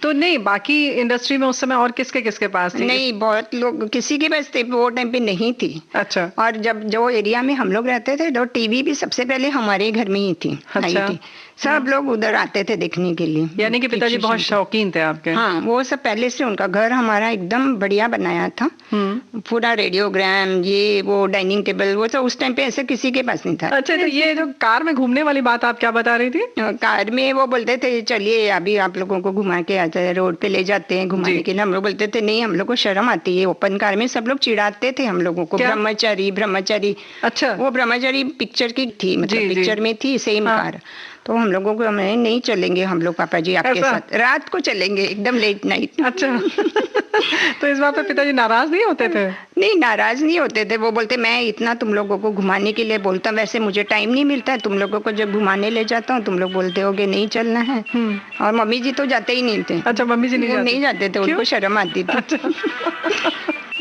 तो नहीं, बाकी इंडस्ट्री में उस समय और किसके किसके पास थी? नहीं, बहुत लोग, किसी के पास वो टाइम पे नहीं थी। अच्छा। और जब जो एरिया में हम लोग रहते थे, तो टीवी भी सबसे पहले हमारे घर में ही थी। अच्छा। थी, सब लोग उधर आते थे देखने के लिए। यानी कि पिताजी बहुत शौकीन थे आपके? हाँ, वो सब पहले से, उनका घर हमारा एकदम बढ़िया बनाया था। पूरा रेडियोग्राम, ये वो डाइनिंग टेबल, वो सब उस टाइम पे ऐसे किसी के पास नहीं था। अच्छा, तो ये जो कार में घूमने वाली बात आप क्या बता रही थी? कार में वो बोलते थे चलिए अभी आप लोगों को घुमा के आते हैं, रोड पे ले जाते हैं घुमाने के लिए। हम लोग बोलते थे नहीं, हम लोग को शर्म आती है ओपन कार में। सब लोग चिढ़ाते थे हम लोगों को, ब्रह्मचारी ब्रह्मचारी। अच्छा। वो ब्रह्मचारी पिक्चर की थी, मतलब पिक्चर में थी सेम कार। तो हम लोगों को, हमें नहीं चलेंगे हम लोग पापा जी आपके साथ, रात को चलेंगे एकदम लेट नाइट। अच्छा। तो इस बात पे पिताजी नाराज नहीं होते थे? नहीं, नाराज नहीं होते थे। वो बोलते मैं इतना तुम लोगों को घुमाने के लिए बोलता हूँ, वैसे मुझे टाइम नहीं मिलता है, तुम लोगों को जब घुमाने ले जाता हूँ तुम लोग बोलते हो कि नहीं चलना है। और मम्मी जी तो जाते ही नहीं थे। अच्छा, मम्मी जी नहीं जाते थे, उनको शर्म आती थी।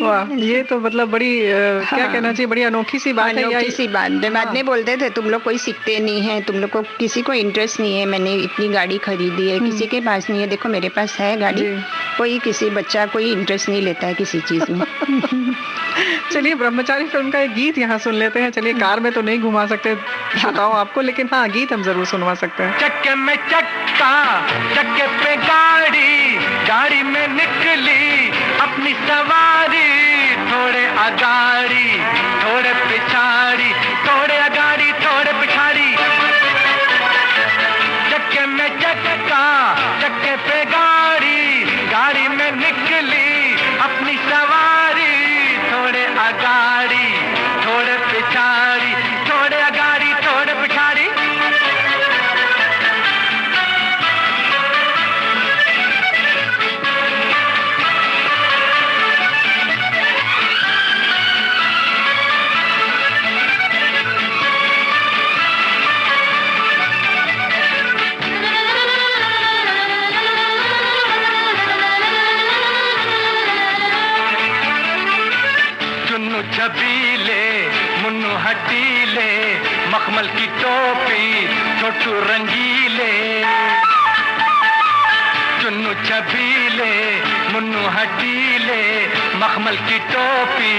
वाह, ये तो मतलब बड़ी क्या कहना चाहिए, बड़ी अनोखी सी बात है। अनोखी सी बात है। बाद में बोलते थे तुम लोग कोई सीखते नहीं है, तुम लोग को किसी को इंटरेस्ट नहीं है, मैंने इतनी गाड़ी खरीदी है, किसी के पास नहीं है, देखो मेरे पास है गाड़ी। कोई किसी बच्चा कोई इंटरेस्ट नहीं लेता है किसी चीज में। चलिए, ब्रह्मचारी फिल्म का एक गीत यहाँ सुन लेते हैं। चलिए, कार में तो नहीं घुमा सकते बताओ आपको, लेकिन हाँ, गीत हम जरूर सुनवा सकते हैं। चक्के में चक्का, चक्के पे गाड़ी, गाड़ी में निकली अपनी सवारी। थोड़े अगाड़ी थोड़े पिछाड़ी, थोड़े अगाड़ी थोड़े पिछाड़ी। चक्के में चक्का, चक्के पे गाड़ी, गाड़ी में निकली अपनी सवारी। थोड़े अगाड़ी थोड़े पिछाड़ी, थोड़े अगाड़ी थोड़े पिछाड़ी। छबीले मुन्नू हटीले, मखमल की टोपी छोटू रंगीले। चुन्नू छबीले मुन्नू हटीले, मखमल की टोपी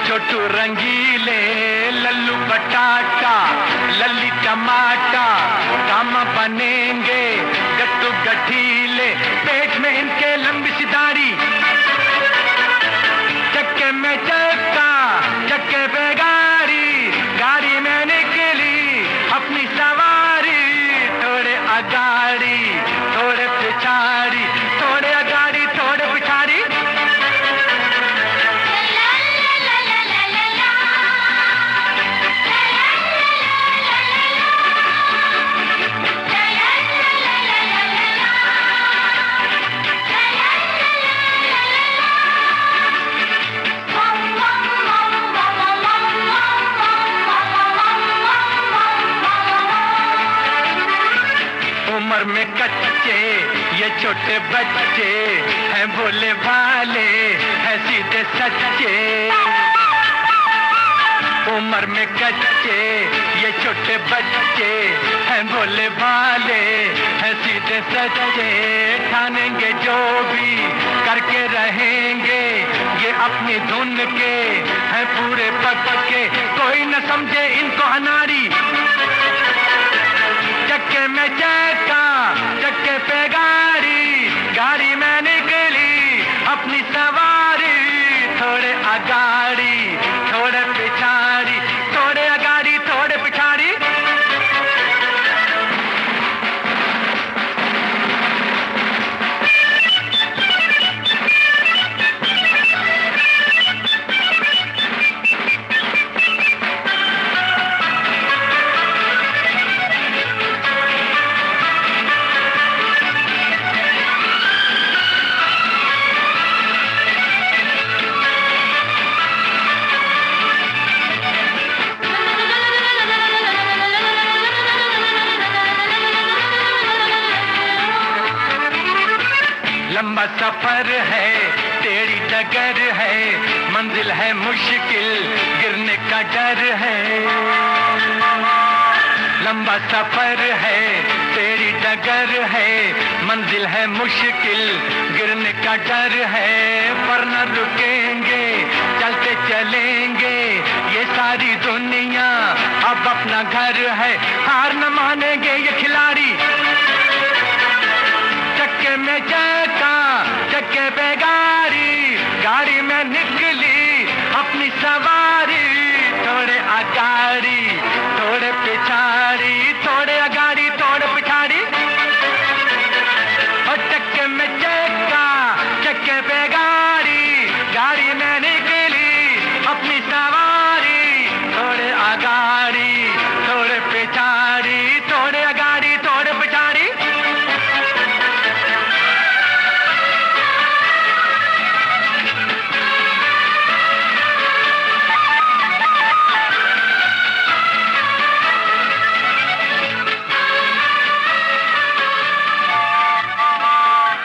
छोटू रंगीले। लल्लू बटाटा लल्ली टमाटा, काम बनेंगे गट्टू गठीले। पेट में इनके लंबी सी दाढ़ी। चक्के में चक्का, चक्के पे गाड़ी, गाड़ी में निकली अपनी सवारी। थोड़े अगाड़ी थोड़े पिछाड़ी, थोड़े अगाड़ी थोड़े पिछाड़ी। उम्र में कच्चे ये छोटे बच्चे हैं, भोले भाले हैं सीधे सच्चे। उम्र में कच्चे ये छोटे बच्चे हैं, भोले भाले हैं सीधे सच्चे। ठानेंगे जो भी करके रहेंगे, ये अपनी धुन के हैं पूरे पक्के। कोई न समझे इनको अनाड़ी। चक्के में चक्का, चक्के पे गाड़ी, गाड़ी में निकली अपनी सवारी। थोड़े अगाड़ी थोड़े पिछाड़ी, थोड़े अगाड़ी थोड़े पिछाड़ी। लंबा सफर है टेढ़ी डगर है, मंजिल है मुश्किल, गिरने का डर है। लंबा सफर है, टेढ़ी डगर है, मंजिल है मुश्किल, गिरने का डर है। पर न रुकेंगे, चलते चलेंगे, ये सारी दुनिया अब अपना घर है। हार न मानेंगे ये खिलाड़ी, चक्के में चक्का, चक्के पे गाड़ी, गाड़ी में निकली अपनी सवारी। थोड़े आगाड़ी, थोड़े पिछाड़ी, थोड़े आगाड़ी, थोड़े पिछाड़ी, और चक्के में चक्का, चक्के पे गाड़ी, गाड़ी में निकली अपनी सवारी। थोड़े आगाड़ी, थोड़े पिछाड़ी, थोड़े आगाड़ी, थोड़े पिछाड़ी।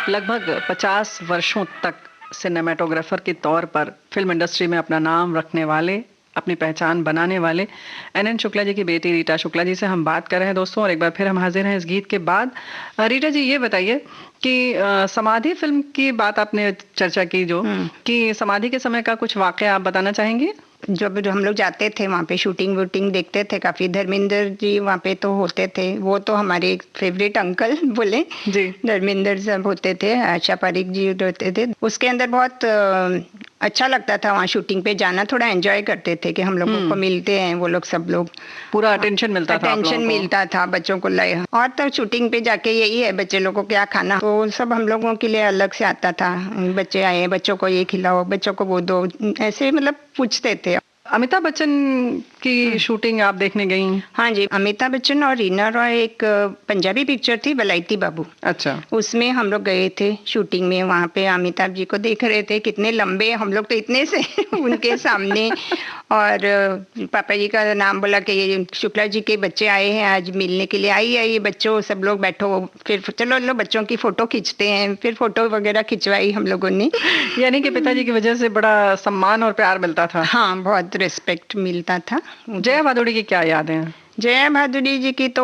लगभग 50 वर्षों तक सिनेमेटोग्राफर के तौर पर फिल्म इंडस्ट्री में अपना नाम रखने वाले, अपनी पहचान बनाने वाले एन शुक्ला जी की बेटी रीटा शुक्ला जी से हम बात कर रहे हैं दोस्तों। और एक बार फिर हम हाजिर हैं इस गीत के बाद। रीटा जी, ये बताइए कि समाधि फिल्म की बात आपने चर्चा की, जो कि समाधि के समय का कुछ वाकया आप बताना चाहेंगे? जब हम लोग जाते थे वहाँ पे शूटिंग वूटिंग देखते थे, काफी धर्मेंद्र जी वहाँ पे तो होते थे, वो तो हमारे फेवरेट अंकल बोले जी। धर्मेंद्र साहब होते थे, आशा पारिक जी होते थे। उसके अंदर बहुत अच्छा लगता था वहाँ शूटिंग पे जाना, थोड़ा एंजॉय करते थे कि हम लोगों को मिलते हैं वो लोग, सब लोग, पूरा अटेंशन मिलता था, अटेंशन मिलता था बच्चों को लाए। और तो शूटिंग पे जाके यही है, बच्चे लोगों को क्या खाना, तो सब हम लोगों के लिए अलग से आता था। बच्चे आए, बच्चों को ये खिलाओ, बच्चों को वो दो, ऐसे मतलब पूछते थे। अमिताभ बच्चन की शूटिंग आप देखने गई? हाँ जी, अमिताभ बच्चन और रीना रॉय, एक पंजाबी पिक्चर थी वलायती बाबू, अच्छा, उसमें हम लोग गए थे शूटिंग में। वहाँ पे अमिताभ जी को देख रहे थे, कितने लंबे, हम लोग तो इतने से उनके सामने। और पापा जी का नाम बोला कि ये शुक्ला जी के बच्चे आए हैं आज मिलने के लिए, आइए बच्चों, सब लोग बैठो, फिर चलो लो बच्चों की फोटो खींचते हैं। फिर फोटो वगैरह खिंचवाई हम लोगों ने। यानी कि पिताजी की वजह से बड़ा सम्मान और प्यार मिलता था। हाँ, बहुत रिस्पेक्ट मिलता था। जया भादुड़ी की क्या यादें हैं? जया भादुड़ी जी की तो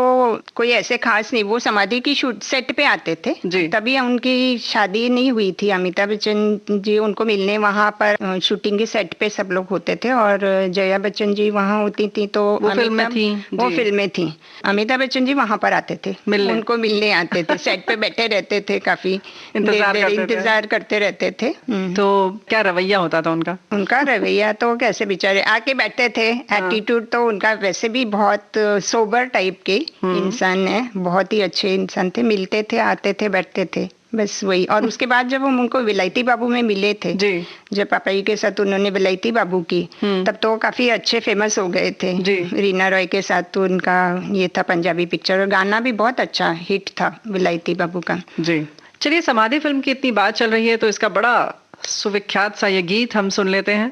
कोई ऐसे खास नहीं, वो समाधि की शूट सेट पे आते थे जी। तभी उनकी शादी नहीं हुई थी। अमिताभ बच्चन जी उनको मिलने वहाँ पर शूटिंग के सेट पे सब लोग होते थे, और जया बच्चन जी वहाँ होती थी, तो वो फिल्म में थी, वो फिल्म में थी। अमिताभ बच्चन जी वहाँ पर आते थे, उनको मिलने आते थे, सेट पे बैठे रहते थे, काफी इंतजार करते रहते थे। तो क्या रवैया होता था उनका? उनका रवैया तो कैसे, बेचारे आके बैठते थे, एटीट्यूड तो उनका वैसे भी बहुत सोबर टाइप के इंसान है, बहुत ही अच्छे इंसान थे, मिलते थे, आते थे, बैठते थे, बस वही। और उसके बाद जब हम उनको विलायती बाबू में मिले थे जी, जब पापा जी के साथ उन्होंने विलायती बाबू की, तब तो काफी अच्छे फेमस हो गए थे जी। रीना रॉय के साथ तो उनका ये था पंजाबी पिक्चर, और गाना भी बहुत अच्छा हिट था विलायती बाबू का जी। चलिए, समाधि फिल्म की इतनी बात चल रही है तो इसका बड़ा सुविख्यात सा ये गीत हम सुन लेते हैं।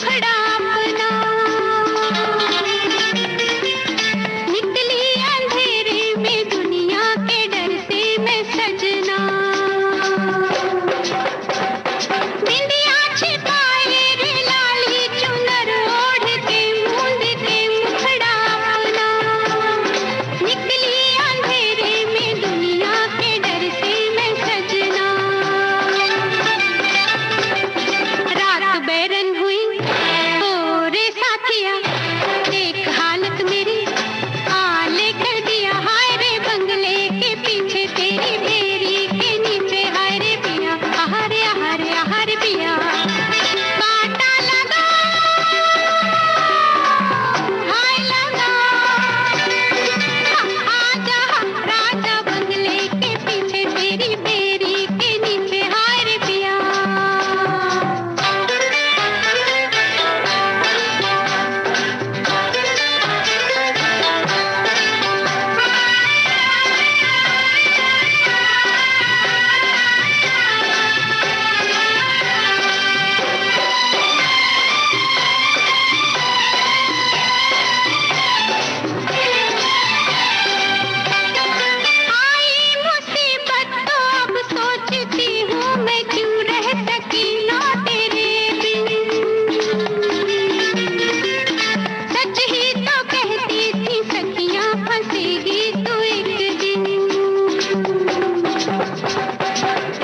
मुखड़ा अपना, निकली अंधेरे में दुनिया के डर से मैं सजना, बिंदिया छिपाए रे लाली चुनर ओढ़ के मूंद के मुखड़ा अपना, निकली अंधेरे में दुनिया के डर से मैं सजना। रात बैरन हुई ओ रे साथिया, देख हालत मेरी आले कर दिया, हाय रे बंगले के पीछे तेरी बेरी के नीचे, हाय रे पिया आहारे आहारे आहारे पिया, कांटा लगा हाय लगा, आजा राजा बंगले के पीछे तेरी बेरी के नीचे, हाय रे पिया। आई मुसीबत तो अब सोचती हूँ मैं क्यों रह सकी ना तेरे बिन, सच ही तो कहती थी सखियाँ फंसेगी तू एक दिन,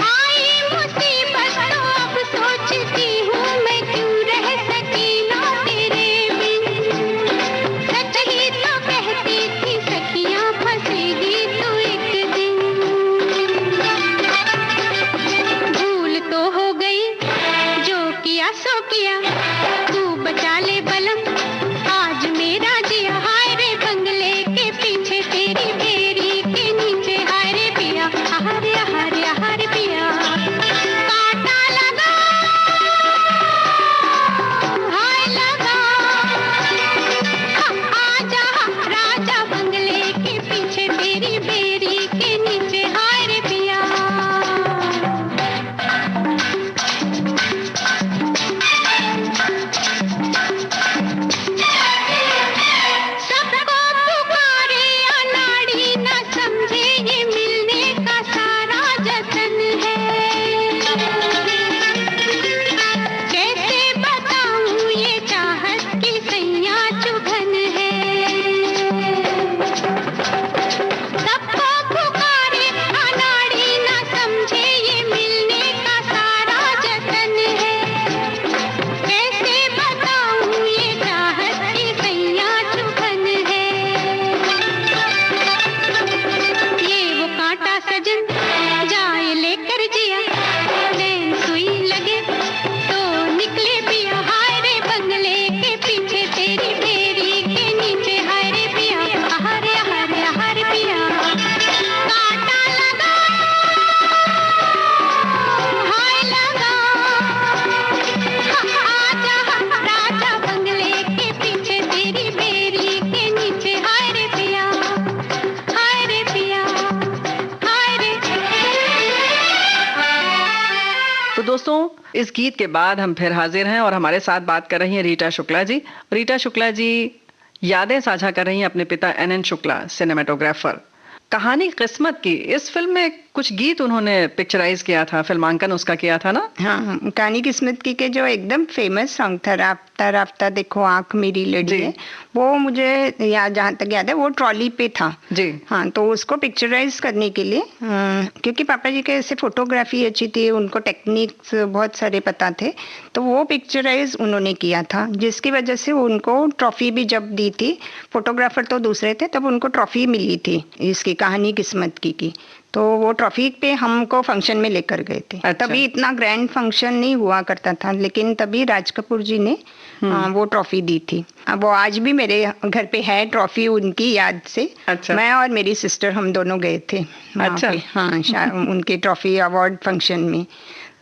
आई मुसीबत तो अब सोचती हूँ मैं क्यों रह सकी ना तेरे बिन, सच ही तो कहती थी सखियाँ फंसेगी तू एक दिन, भूल तो हो गई जो किया सो किया, तू बचा ले बलम आज मेरा जिया, हाय रे बंगले के पीछे तेरी बेरी के नीचे, हाय रे पिया आहारे आहारे आहारे पिया, कांटा लगा हाय लगा, आजा राजा बंगले के पीछे तेरी बेरी के नीचे, हाय रे पिया। सबको पुकारे अनाड़ी न समझे ये मिलने का सारा जतन है, कैसे बताऊं ये चाहत की सैया चुभन है, सबको पुकारे अनाड़ी न समझे ये मिलने का सारा जतन है, कैसे बताऊं ये चाहत की सैया चुभन है, ये वो कांटा सजन जाए लेकर जिया, नैन सुई लगे तो निकले पिया, हाय रे बंगले के पीछे तेरी बेरी के नीचे, हाय रे पिया आहारे आहारे आहारे पिया, कांटा लगा हाय लगा, आजा राजा बंगले के पीछे तेरी बेरी के नीचे, हाय रे पिया हाय रे पिया हाय रे। तो दोस्तों, इस गीत के बाद हम फिर हाजिर हैं और हमारे साथ बात कर रही हैं रीटा शुक्ला जी। रीटा शुक्ला जी यादें साझा कर रही हैं अपने पिता एन शुक्ला, सिनेमेटोग्राफर। कहानी किस्मत की इस फिल्म में कुछ गीत उन्होंने पिक्चराइज किया था, फिल्मांकन उसका किया था ना? हाँ, कहानी किस्मत की के जो एकदम फेमस सॉन्ग था, राफ्ता राफ्ता देखो आंख मेरी लड़ी है, वो मुझे याद, जहाँ तक याद है वो ट्रॉली पे था जी। हाँ, तो उसको पिक्चराइज करने के लिए क्योंकि पापा जी के ऐसे फोटोग्राफी अच्छी थी, उनको टेक्निक्स बहुत सारे पता थे, तो वो पिक्चराइज उन्होंने किया था, जिसकी वजह से उनको ट्रॉफी भी जब दी थी, फोटोग्राफर तो दूसरे थे, तब उनको ट्रॉफी मिली थी इसकी कहानी किस्मत की। तो वो ट्रॉफी पे हमको फंक्शन में लेकर गए थे। अच्छा। तभी इतना ग्रैंड फंक्शन नहीं हुआ करता था, लेकिन तभी राज कपूर जी ने वो ट्रॉफी दी थी। अब वो आज भी मेरे घर पे है ट्रॉफी, उनकी याद से। अच्छा। मैं और मेरी सिस्टर हम दोनों गए थे वहाँ अच्छा। पे। हाँ, उनके ट्रॉफी अवार्ड फंक्शन में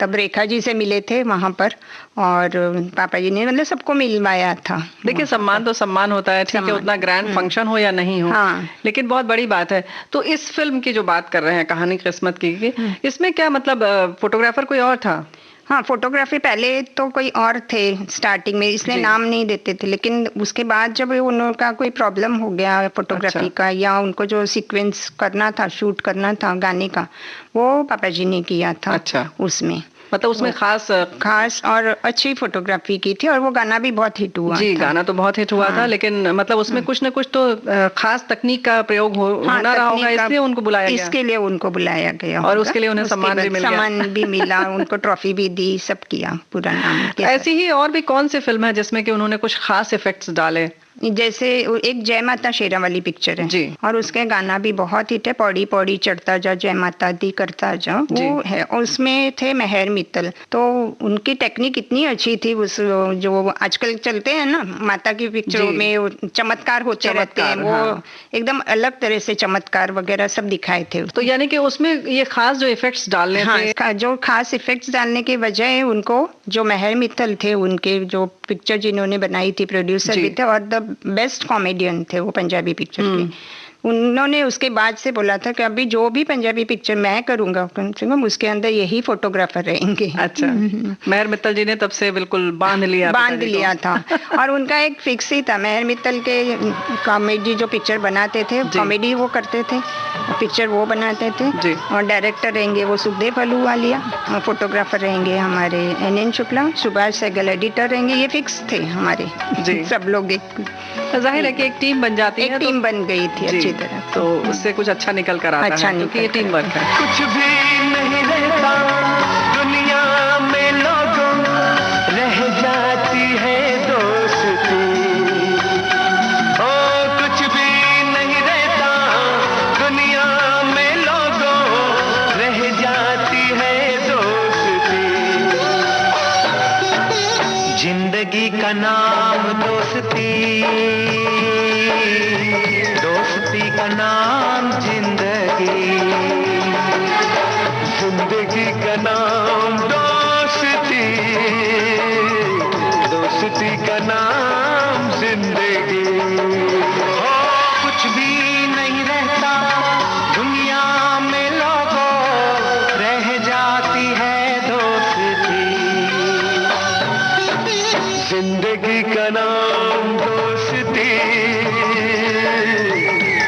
तब रेखा जी से मिले थे वहाँ पर, और पापा जी ने मतलब सबको मिलवाया था। देखिए, सम्मान तो सम्मान होता है, ठीक है, उतना ग्रैंड फंक्शन हो या नहीं हो, हाँ। लेकिन बहुत बड़ी बात है। तो इस फिल्म की जो बात कर रहे हैं, कहानी किस्मत की, इसमें क्या मतलब फोटोग्राफर कोई और था? हाँ, फोटोग्राफी पहले तो कोई और थे स्टार्टिंग में, इसलिए नाम नहीं देते थे, लेकिन उसके बाद जब उनका कोई प्रॉब्लम हो गया फोटोग्राफी का, या उनको जो सीक्वेंस करना था, शूट करना था गाने का, वो पापा जी ने किया था उसमें। मतलब उसमें खास और अच्छी फोटोग्राफी की थी, और वो गाना भी बहुत हिट हुआ जी था। गाना तो बहुत हिट हुआ था, लेकिन मतलब उसमें कुछ न कुछ तो खास तकनीक का प्रयोग होना रहा होगा, इसलिए उनको बुलाया गया। इसके लिए उनको बुलाया गया और उसके लिए उन्हें सम्मान भी मिला, उनको ट्रॉफी भी दी, सब किया पूरा नाम। ऐसी ही और भी कौन सी फिल्म है जिसमें कि उन्होंने कुछ खास इफेक्ट्स डाले? जैसे एक जय माता शेरा वाली पिक्चर है जी, और उसके गाना भी बहुत हिट है, पौड़ी पौड़ी चढ़ता जा जय माता दी करता जा, वो है। और उसमें थे मेहर मित्तल, तो उनकी टेक्निक इतनी अच्छी थी। उस जो आजकल चलते हैं ना माता की पिक्चरों में चमत्कार होते रहते हैं, वो एकदम अलग तरह से चमत्कार वगैरह सब दिखाए थे। तो यानी कि उसमें ये खास जो इफेक्ट्स डालने थे, जो खास इफेक्ट्स डालने की वजह उनको जो मेहर मित्तल थे, उनके जो पिक्चर जिन्होंने बनाई थी, प्रोड्यूसर भी थे और द बेस्ट कॉमेडियन थे वो पंजाबी पिक्चर के। उन्होंने उसके बाद से बोला था कि अभी जो भी पंजाबी पिक्चर मैं करूंगा उसके अंदर यही फोटोग्राफर रहेंगे। अच्छा, मेहर मित्तल जी ने तब से बिल्कुल बांध लिया था। और उनका एक फिक्स ही था, मेहर मित्तल के कॉमेडी जो पिक्चर बनाते थे, कॉमेडी वो करते थे, पिक्चर वो बनाते थे। और डायरेक्टर रहेंगे वो सुखदेव अलूवालिया, और फोटोग्राफर रहेंगे हमारे NN शुक्ला, सुभाष सहगल एडिटर रहेंगे। ये फिक्स थे हमारे सब लोग। जाहिर है कि एक टीम बन जाती है, टीम बन गई थी अच्छी तरह, तो उससे कुछ अच्छा निकल कर आता है, क्योंकि ये टीम वर्क है। कुछ भी नहीं रहता दुनिया में, लोगों रह जाती है दोस्ती। ओ कुछ भी नहीं रहता दुनिया में, लोगों रह जाती है दोस्ती। जिंदगी का नाम दोस्ती, दोस्ती का नाम जिंदगी, जिंदगी का नाम दोस्ती, दोस्ती का नाम जिंदगी। हो कुछ भी नहीं रहता दुनिया में, लोगों रह जाती है दोस्ती। जिंदगी का नाम दोस्ती,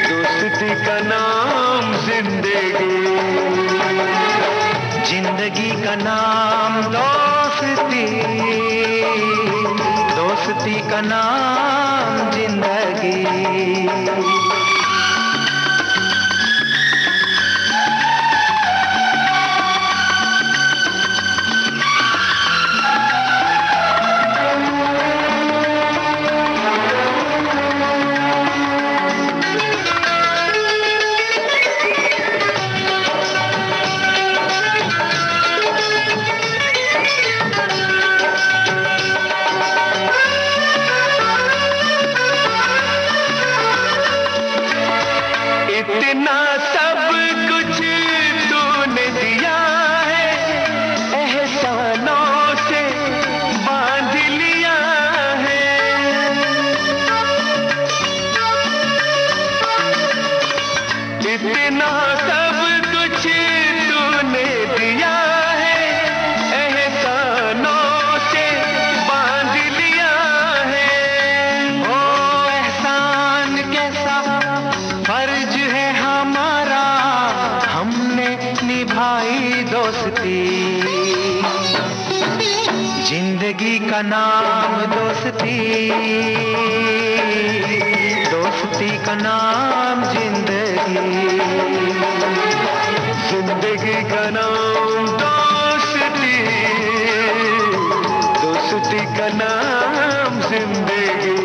दोस्ती का नाम जिंदगी, जिंदगी का नाम दोस्ती, दोस्ती का नाम जिंदगी। इतना सब कुछ तूने दिया है, एहसानों से बांध लिया है। इतना सब कुछ तूने दिया है, एहसानों से बांध लिया है। ओ एहसान कैसा फर्ज है हमारा, हमने निभाई दोस्ती। जिंदगी का नाम दोस्ती, दोस्ती का नाम जिंदगी, जिंदगी का नाम दोस्ती, दोस्ती का नाम जिंदगी।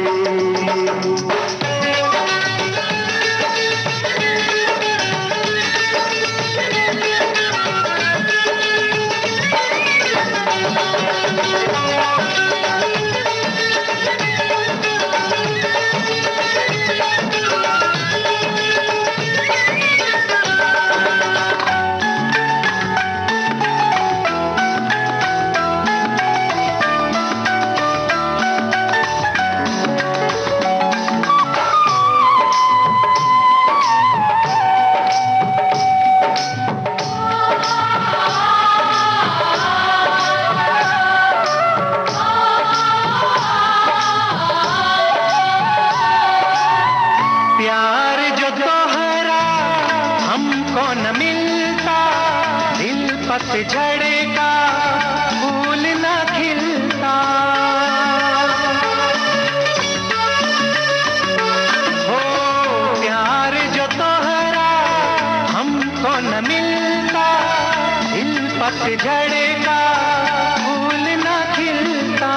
पतझड़ का फूल ना खिलता, हो प्यार जो तोहरा हमको न मिलता, दिल पतझड़ का फूल ना खिलता।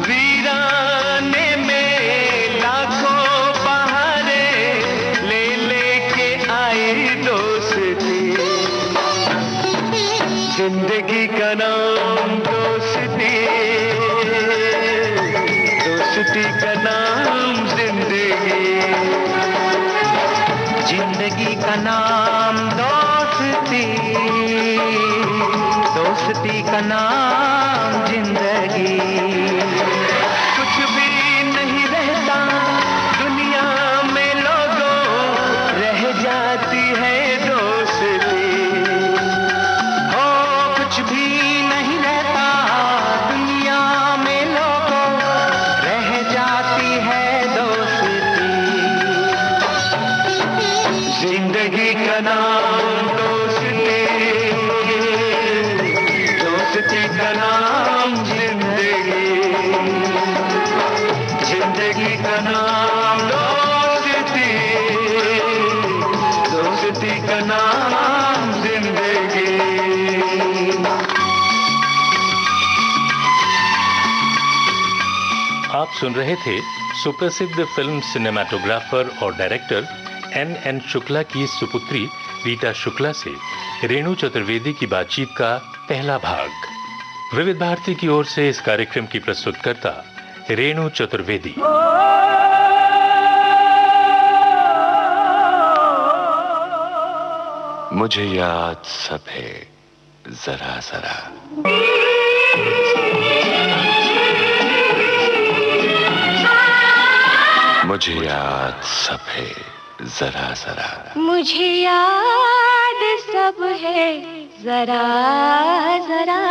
वीराने में लाखों बहारे ले लेके आई दोस्ती, जिंदगी का नाम दोस्ती, दोस्ती का नाम जिंदगी, जिंदगी का नाम दोस्ती, दोस्ती का नाम जिंदगी। कुछ भी नहीं रहता दुनिया में लोगों, रह जाती है दोस्ती, हो कुछ भी नहीं रहता दुनिया में लोगों, रह जाती है दोस्ती, जिंदगी का नाम दोस्ती, दोस्ती का नाम जिंदगी, जिंदगी का नाम दोस्ती, दोस्ती का नाम जिंदगी। आप सुन रहे थे सुप्रसिद्ध फिल्म सिनेमाटोग्राफर और डायरेक्टर एन शुक्ला की सुपुत्री रीटा शुक्ला से रेणु चतुर्वेदी की बातचीत का पहला भाग। विविध भारती की ओर से इस कार्यक्रम की प्रस्तुतकर्ता रेणु चतुर्वेदी। मुझे याद सब है जरा जरा, मुझे याद सब है जरा जरा, मुझे याद सब है जरा जरा,